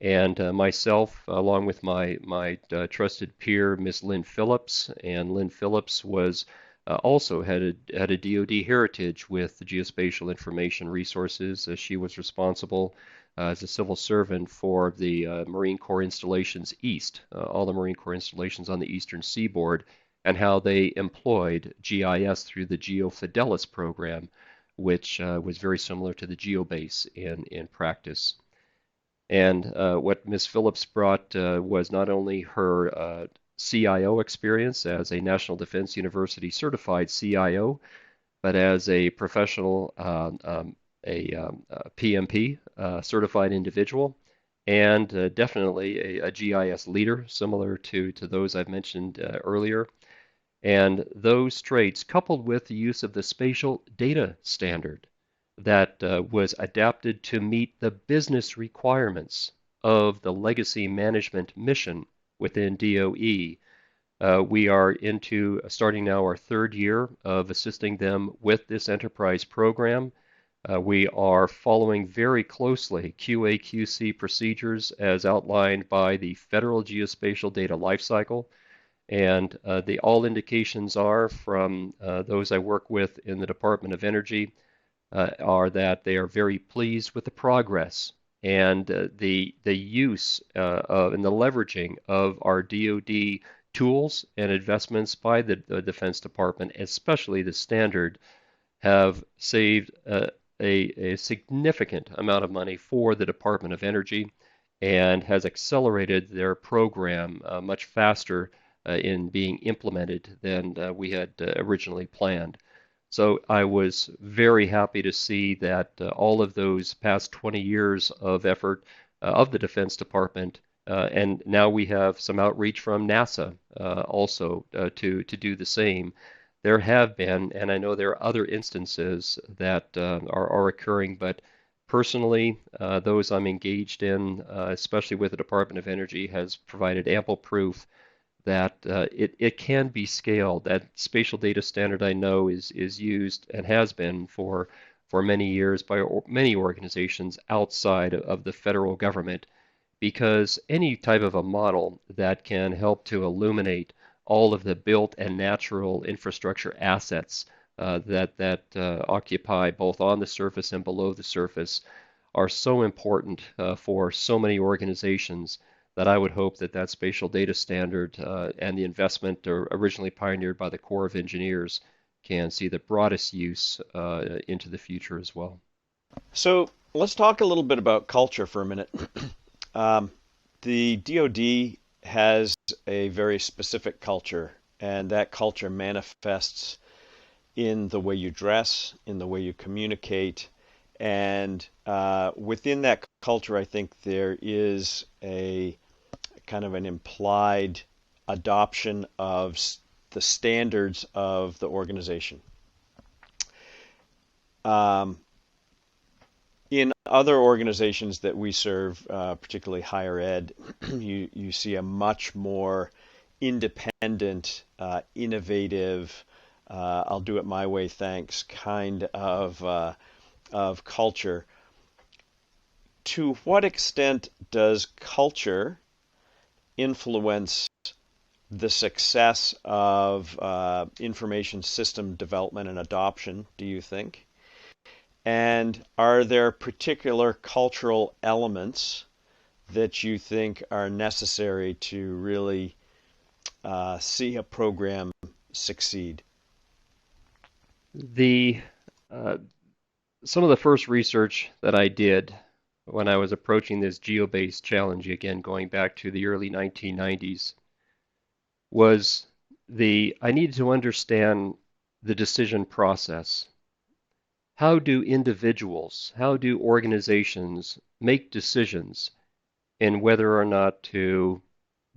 And myself, along with my trusted peer, Miss Lynn Phillips, and Lynn Phillips was also had a DoD heritage with the Geospatial Information Resources. She was responsible as a civil servant for the Marine Corps installations east, all the Marine Corps installations on the eastern seaboard, and how they employed GIS through the GeoFidelis program, which was very similar to the GeoBase in practice. And what Ms. Phillips brought was not only her CIO experience as a National Defense University certified CIO, but as a professional, PMP certified individual, and definitely a GIS leader, similar to those I've mentioned earlier. And those traits, coupled with the use of the spatial data standard that was adapted to meet the business requirements of the legacy management mission within DOE. We are into starting now our third year of assisting them with this enterprise program. We are following very closely QA/QC procedures as outlined by the Federal Geospatial Data Lifecycle. And all indications are from those I work with in the Department of Energy are that they are very pleased with the progress and the use and the leveraging of our DoD tools and investments by the Defense Department, especially the standard, have saved a significant amount of money for the Department of Energy and has accelerated their program much faster in being implemented than we had originally planned. So I was very happy to see that all of those past 20 years of effort of the Defense Department, and now we have some outreach from NASA also to do the same. There have been, and I know there are other instances that are occurring, but personally, those I'm engaged in, especially with the Department of Energy, has provided ample proof that it can be scaled. That spatial data standard I know is used and has been for many years by many organizations outside of the federal government, because any type of a model that can help to illuminate all of the built and natural infrastructure assets that occupy both on the surface and below the surface are so important for so many organizations that I would hope that spatial data standard and the investment originally pioneered by the Corps of Engineers can see the broadest use into the future as well. So let's talk a little bit about culture for a minute. The DoD has a very specific culture, and that culture manifests in the way you dress, in the way you communicate, and within that culture, I think there is a kind of an implied adoption of the standards of the organization. In other organizations that we serve, particularly higher ed, you see a much more independent, innovative, I'll do it my way, thanks, kind of culture. To what extent does culture influence the success of information system development and adoption, do you think? And are there particular cultural elements that you think are necessary to really see a program succeed? Some of the first research that I did when I was approaching this GeoBase challenge, again going back to the early 1990s, was I needed to understand the decision process. How do individuals, how do organizations make decisions in whether or not to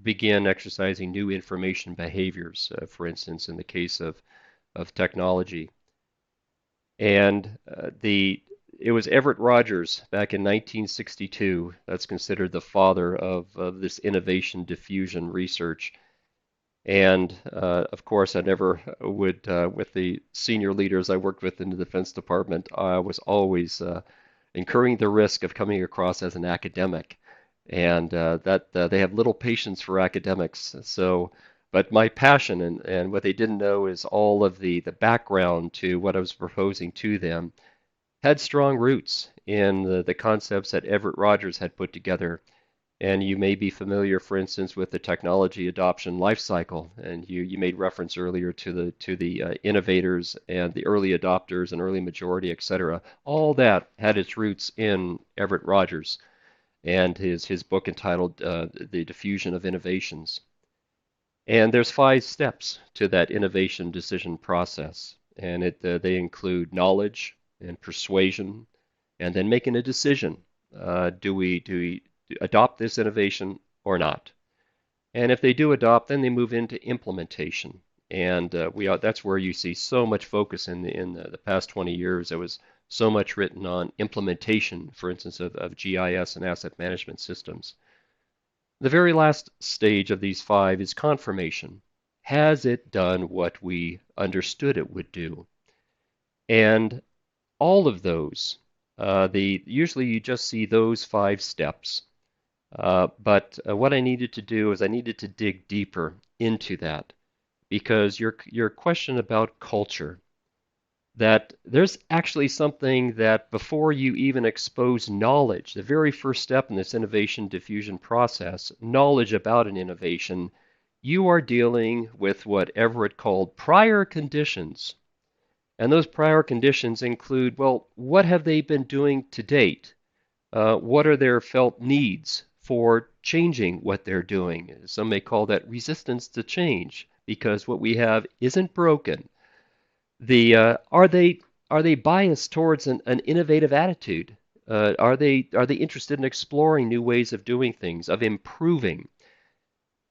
begin exercising new information behaviors, for instance, in the case of technology? And it was Everett Rogers back in 1962 that's considered the father of this innovation diffusion research. And of course, I never would, with the senior leaders I worked with in the Defense Department, I was always incurring the risk of coming across as an academic. and that they have little patience for academics. So, but my passion and what they didn't know is all of the background to what I was proposing to them had strong roots in the concepts that Everett Rogers had put together. And you may be familiar, for instance, with the technology adoption life cycle. And you made reference earlier to the innovators and the early adopters and early majority, et cetera. All that had its roots in Everett Rogers and his book entitled The Diffusion of Innovations. And there's 5 steps to that innovation decision process. And they include knowledge and persuasion, and then making a decision. Do we adopt this innovation or not? And if they do adopt, then they move into implementation. And that's where you see so much focus in the past 20 years. There was so much written on implementation, for instance, of GIS and asset management systems. The very last stage of these 5 is confirmation. Has it done what we understood it would do? And all of those, usually you just see those 5 steps. But what I needed to do is I needed to dig deeper into that, because your question about culture, that there's actually something that before you even expose knowledge, the very first step in this innovation diffusion process, knowledge about an innovation, you are dealing with what Everett called prior conditions. And those prior conditions include, well, what have they been doing to date? What are their felt needs for changing what they're doing? Some may call that resistance to change, because what we have isn't broken. Are they biased towards an innovative attitude? Are they interested in exploring new ways of doing things, of improving?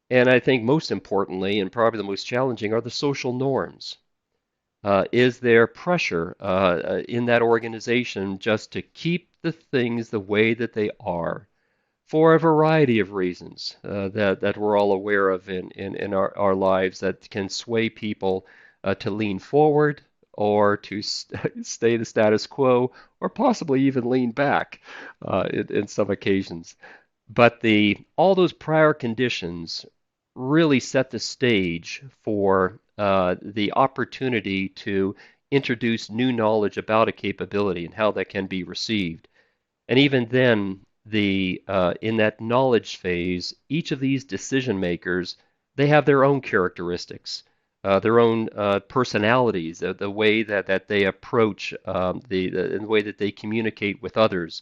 And I think most importantly, and probably the most challenging, are the social norms. Is there pressure in that organization just to keep the things the way that they are for a variety of reasons that we're all aware of in our lives that can sway people to lean forward or to stay the status quo or possibly even lean back in some occasions. But all those prior conditions really set the stage for the opportunity to introduce new knowledge about a capability and how that can be received. And even then, in that knowledge phase, each of these decision makers, they have their own characteristics, their own personalities, the way that they approach the way that they communicate with others.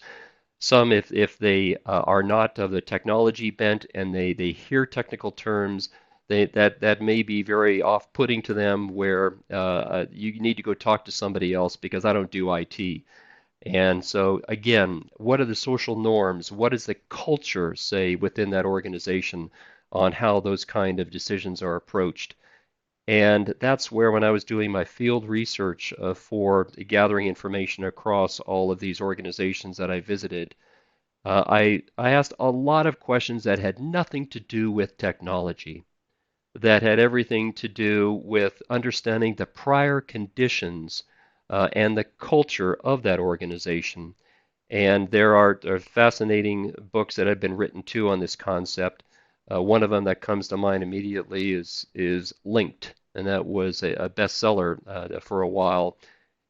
Some, if they are not of the technology bent and they hear technical terms, that may be very off-putting to them, where you need to go talk to somebody else because I don't do IT. And so, again, what are the social norms? What does the culture say within that organization on how those kind of decisions are approached? And that's where, when I was doing my field research for gathering information across all of these organizations that I visited, I asked a lot of questions that had nothing to do with technology, that had everything to do with understanding the prior conditions and the culture of that organization. And there are fascinating books that have been written too on this concept. One of them that comes to mind immediately is Linked, and that was a bestseller for a while.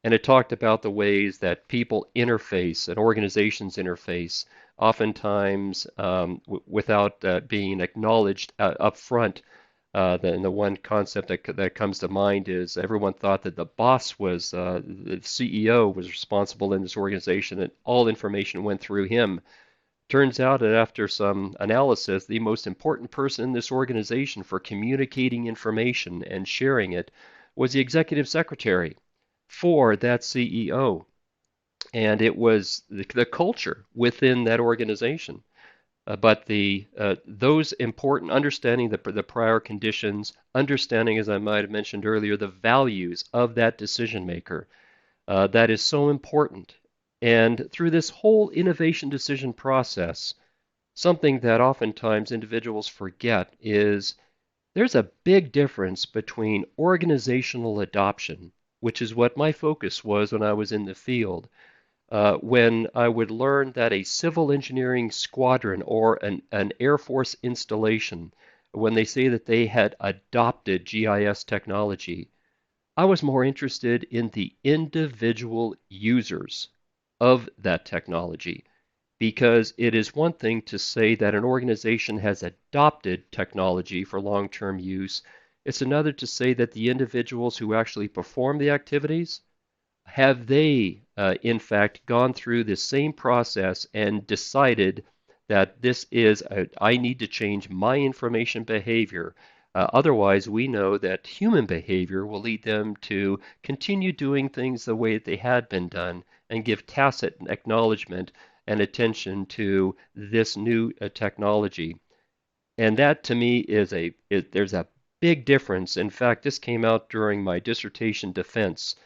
And it talked about the ways that people interface and organizations interface, oftentimes without being acknowledged up front. And the one concept that comes to mind is everyone thought that the boss was the CEO was responsible in this organization, and all information went through him. Turns out that after some analysis, the most important person in this organization for communicating information and sharing it was the executive secretary for that CEO. And it was the culture within that organization. But those important understanding the prior conditions, understanding, as I might have mentioned earlier, the values of that decision maker, that is so important. And through this whole innovation decision process, something that oftentimes individuals forget is there's a big difference between organizational adoption, which is what my focus was when I was in the field, when I would learn that a civil engineering squadron or an Air Force installation, when they say that they had adopted GIS technology, I was more interested in the individual users of that technology, because it is one thing to say that an organization has adopted technology for long-term use. It's another to say that the individuals who actually perform the activities, have they, in fact, gone through the same process and decided that I need to change my information behavior? Otherwise, we know that human behavior will lead them to continue doing things the way that they had been done and give tacit acknowledgement and attention to this new technology. And that to me there's a big difference. In fact, this came out during my dissertation defense,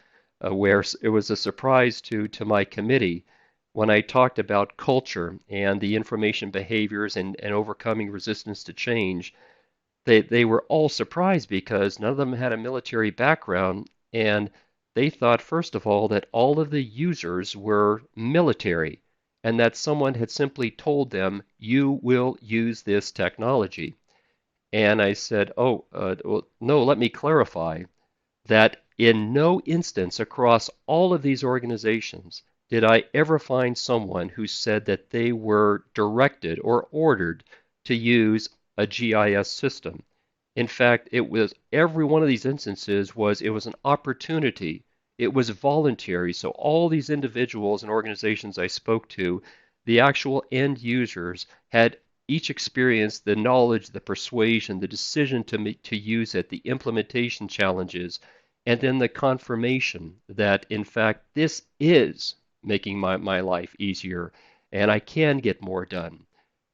where it was a surprise to my committee when I talked about culture and the information behaviors and overcoming resistance to change. They were all surprised because none of them had a military background, and they thought, first of all, that all of the users were military and that someone had simply told them, you will use this technology. And I said, well, no, let me clarify that in no instance across all of these organizations did I ever find someone who said that they were directed or ordered to use a GIS system. In fact, it was every one of these instances it was an opportunity. It was voluntary. So all these individuals and organizations I spoke to, the actual end users had each experienced the knowledge, the persuasion, the decision to use it, the implementation challenges, and then the confirmation that in fact this is making my life easier and I can get more done.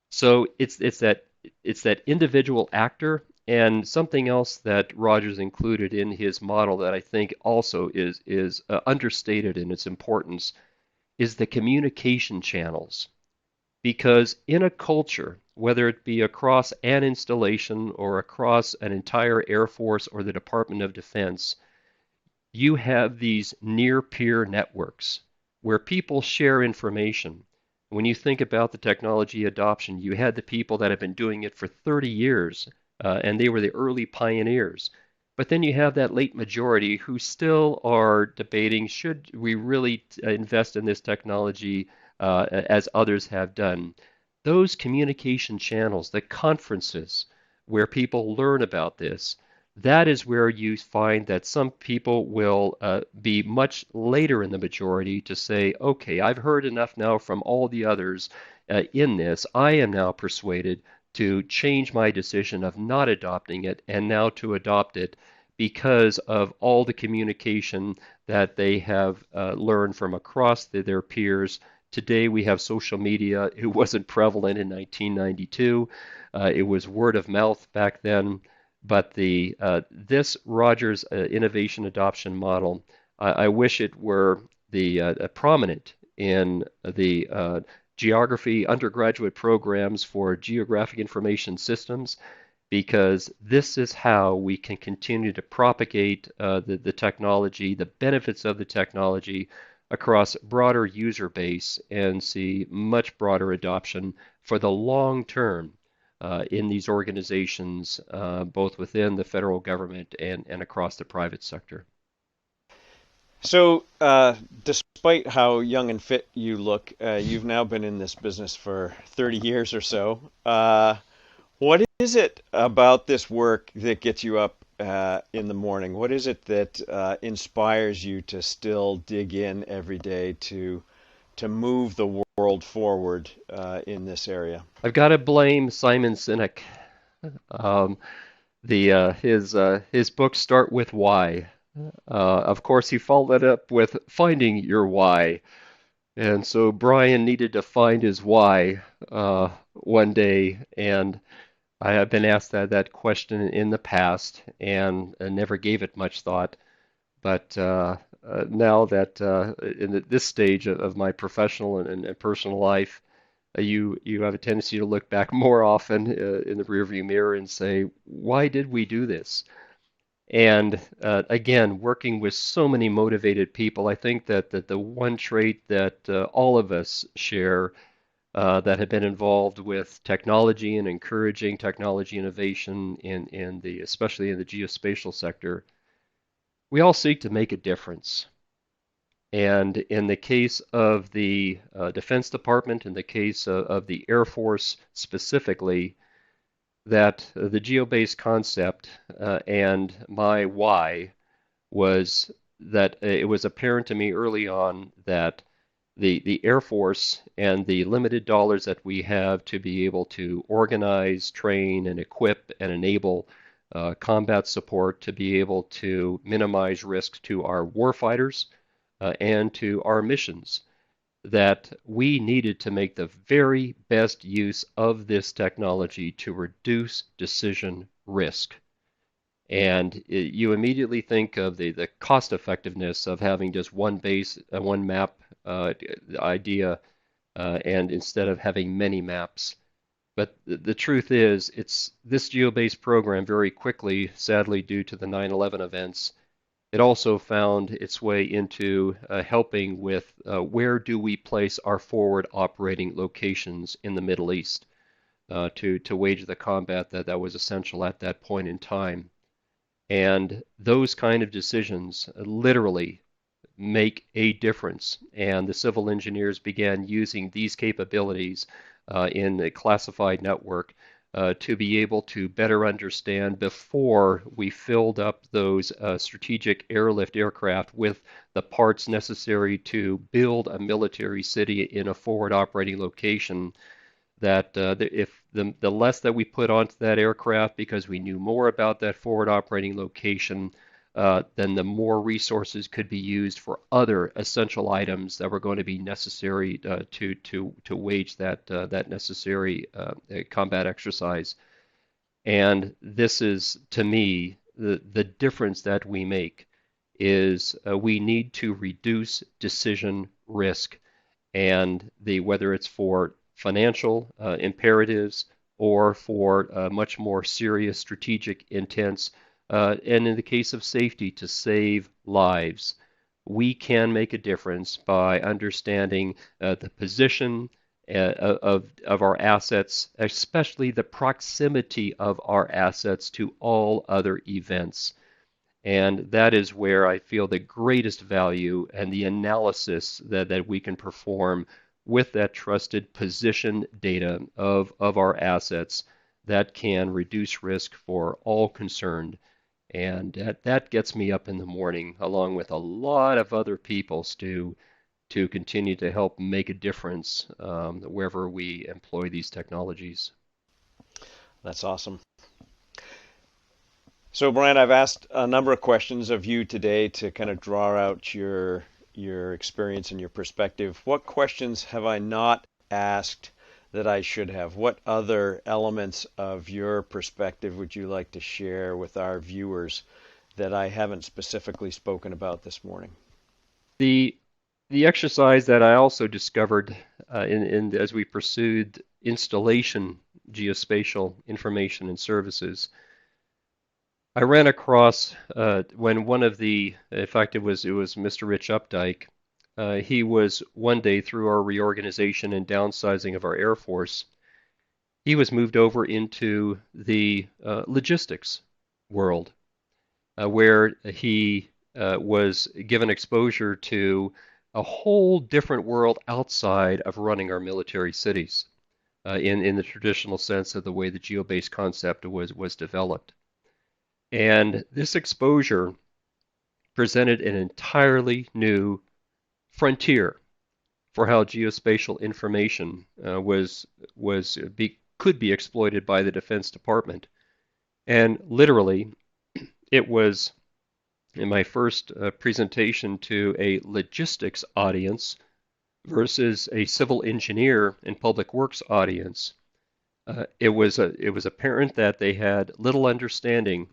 So it's that individual actor, and something else that Rogers included in his model that I think also is understated in its importance is the communication channels. Because in a culture, whether it be across an installation or across an entire Air Force or the Department of Defense, you have these near-peer networks where people share information. When you think about the technology adoption, you had the people that have been doing it for 30 years, and they were the early pioneers. But then you have that late majority who still are debating, should we really invest in this technology as others have done? Those communication channels, the conferences where people learn about this, that is where you find that some people will be much later in the majority to say, okay, I've heard enough now from all the others in this. I am now persuaded to change my decision of not adopting it and now to adopt it because of all the communication that they have learned from across their peers. Today we have social media. It wasn't prevalent in 1992. It was word of mouth back then. But this Rogers innovation adoption model, I wish it were the prominent in the geography undergraduate programs for geographic information systems, because this is how we can continue to propagate the technology, the benefits of the technology across broader user base and see much broader adoption for the long term in these organizations, both within the federal government and across the private sector. So, despite how young and fit you look, you've now been in this business for 30 years or so. What is it about this work that gets you up in the morning? What is it that inspires you to still dig in every day to move the world forward in this area? I've got to blame Simon Sinek. Um, his books start with why. Of course, he followed it up with finding your why. And so Brian needed to find his why one day, and I have been asked that question in the past and never gave it much thought. But now that in this stage of my professional and personal life, you have a tendency to look back more often in the rearview mirror and say, why did we do this? And again, working with so many motivated people, I think that the one trait that all of us share that have been involved with technology and encouraging technology innovation in the especially in the geospatial sector, we all seek to make a difference. And in the case of the Defense Department, in the case of the Air Force specifically, that the GeoBase concept and my why was that it was apparent to me early on that the Air Force and the limited dollars that we have to be able to organize, train, and equip and enable combat support to be able to minimize risk to our warfighters and to our missions, that we needed to make the very best use of this technology to reduce decision risk. And you immediately think of the cost effectiveness of having just one base, one map idea, and instead of having many maps. But the truth is, it's this GeoBase program very quickly, sadly due to the 9/11 events, it also found its way into helping with where do we place our forward operating locations in the Middle East to wage the combat that was essential at that point in time. And those kind of decisions literally make a difference. And the civil engineers began using these capabilities in a classified network to be able to better understand before we filled up those strategic airlift aircraft with the parts necessary to build a military city in a forward operating location, that if the less that we put onto that aircraft because we knew more about that forward operating location, then the more resources could be used for other essential items that were going to be necessary to wage that necessary combat exercise. And this is, to me, the difference that we make is we need to reduce decision risk, and whether it's for financial imperatives or for much more serious strategic intents, and in the case of safety, to save lives. We can make a difference by understanding the position of our assets, especially the proximity of our assets to all other events. And that is where I feel the greatest value and the analysis that we can perform with that trusted position data of our assets that can reduce risk for all concerned. And that gets me up in the morning, along with a lot of other people, Stu, to continue to help make a difference wherever we employ these technologies. That's awesome. So, Brian, I've asked a number of questions of you today to kind of draw out your experience and your perspective. What questions have I not asked that I should have? What other elements of your perspective would you like to share with our viewers that I haven't specifically spoken about this morning? The exercise that I also discovered as we pursued installation geospatial information and services, I ran across when one of in fact, it was Mr. Rich Updike. He was one day, through our reorganization and downsizing of our Air Force, he was moved over into the logistics world, where he was given exposure to a whole different world outside of running our military cities, in the traditional sense of the way the GeoBase concept was developed. And this exposure presented an entirely new frontier for how geospatial information could be exploited by the Defense Department. And literally, it was in my first presentation to a logistics audience versus a civil engineer and public works audience. It was apparent that they had little understanding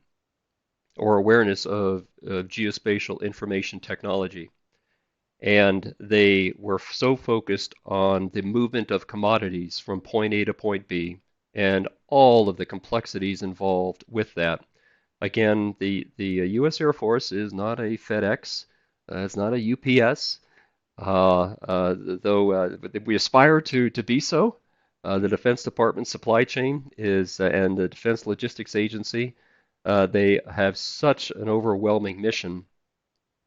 or awareness of geospatial information technology. And they were so focused on the movement of commodities from point A to point B and all of the complexities involved with that, Again, the U.S. Air Force is not a FedEx, it's not a UPS, though we aspire to be so. The Defense Department supply chain is, and the Defense Logistics Agency, they have such an overwhelming mission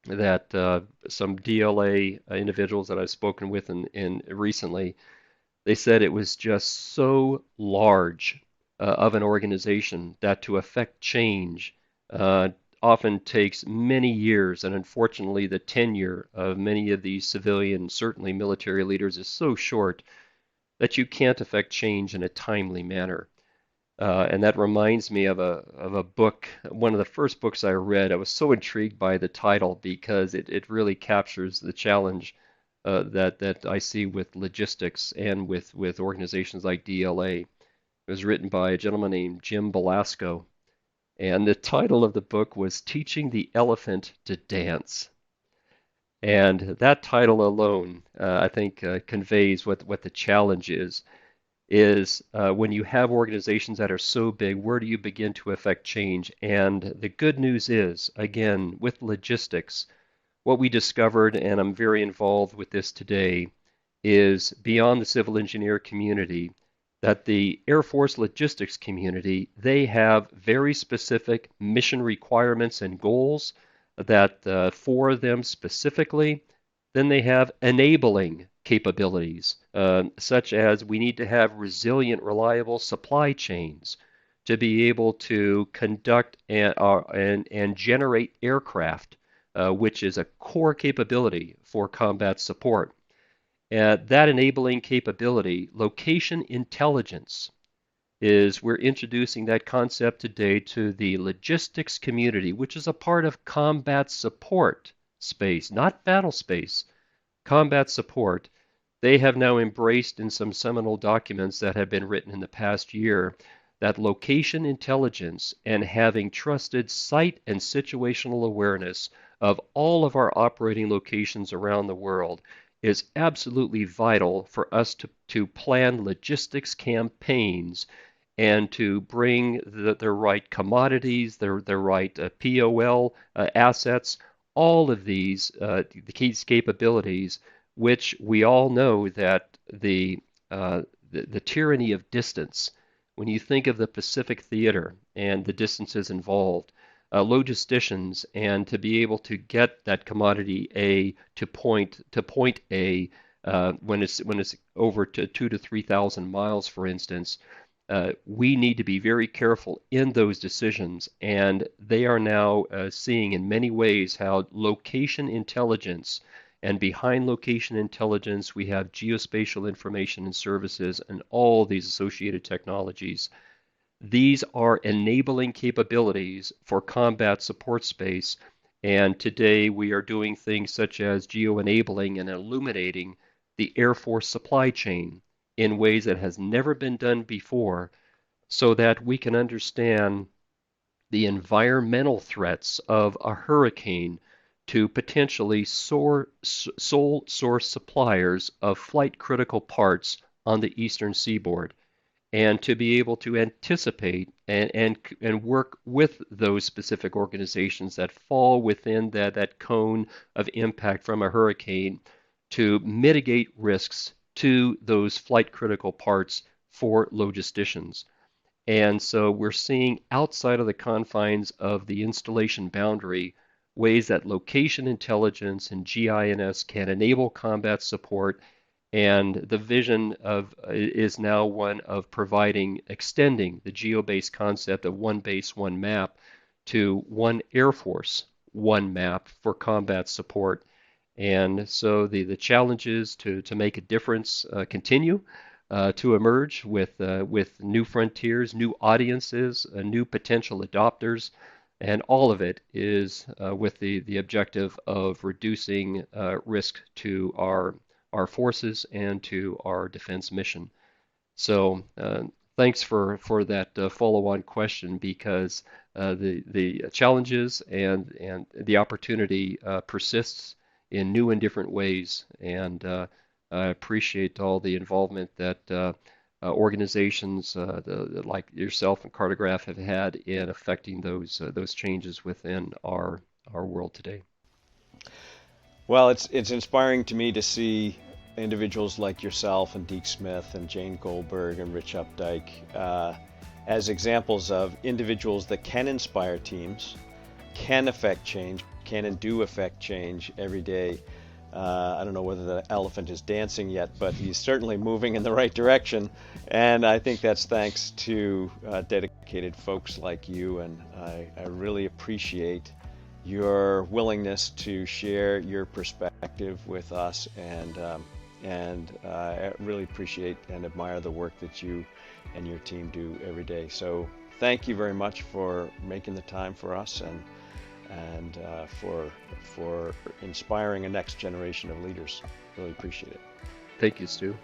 that some DLA individuals that I've spoken with in recently, they said it was just so large of an organization that to affect change uh, often takes many years, and unfortunately, the tenure of many of these civilian, certainly military leaders, is so short that you can't affect change in a timely manner. And that reminds me of a book, one of the first books I read. I was so intrigued by the title because it really captures the challenge that I see with logistics and with organizations like DLA. It was written by a gentleman named Jim Belasco, and the title of the book was Teaching the Elephant to Dance. And that title alone, I think, conveys what the challenge is when you have organizations that are so big, where do you begin to affect change? And the good news is, again, with logistics, what we discovered, and I'm very involved with this today, is beyond the civil engineer community, that the Air Force logistics community, they have very specific mission requirements and goals that for them specifically. Then they have enabling capabilities, such as we need to have resilient, reliable supply chains to be able to conduct and generate aircraft, which is a core capability for combat support. That enabling capability, location intelligence, is we're introducing that concept today to the logistics community, which is a part of combat support space, not battle space, combat support. They have now embraced in some seminal documents that have been written in the past year that location intelligence and having trusted site and situational awareness of all of our operating locations around the world is absolutely vital for us to plan logistics campaigns and to bring the right commodities, the right POL assets, all of these capabilities, which we all know that the tyranny of distance, when you think of the Pacific theater and the distances involved, logisticians, and to be able to get that commodity A to point A when it's over to 2 to 3,000 miles, for instance, we need to be very careful in those decisions. And they are now seeing in many ways how location intelligence, and behind location intelligence, we have geospatial information and services and all these associated technologies. These are enabling capabilities for combat support space. And today we are doing things such as geo-enabling and illuminating the Air Force supply chain in ways that has never been done before, so that we can understand the environmental threats of a hurricane to potentially sole source suppliers of flight critical parts on the eastern seaboard, and to be able to anticipate and work with those specific organizations that fall within that cone of impact from a hurricane to mitigate risks to those flight critical parts for logisticians. And so we're seeing outside of the confines of the installation boundary ways that location intelligence and GI&S can enable combat support. And the vision of is now one of extending the GeoBase concept of one base, one map to one Air Force, one map for combat support. And so the challenges to make a difference continue to emerge with new frontiers, new audiences, new potential adopters, and all of it is with the objective of reducing risk to our forces and to our defense mission. So thanks for that follow-on question, because the challenges and the opportunity persists in new and different ways, and I appreciate all the involvement that organizations like yourself and Cartograph have had in affecting those changes within our world today? Well, it's inspiring to me to see individuals like yourself and Deke Smith and Jane Goldberg and Rich Updike as examples of individuals that can inspire teams, can affect change, can and do affect change every day. I don't know whether the elephant is dancing yet, but he's certainly moving in the right direction. And I think that's thanks to dedicated folks like you. And I really appreciate your willingness to share your perspective with us. And I really appreciate and admire the work that you and your team do every day. So thank you very much for making the time for us and for inspiring a next generation of leaders. Really appreciate it. Thank you, Stu.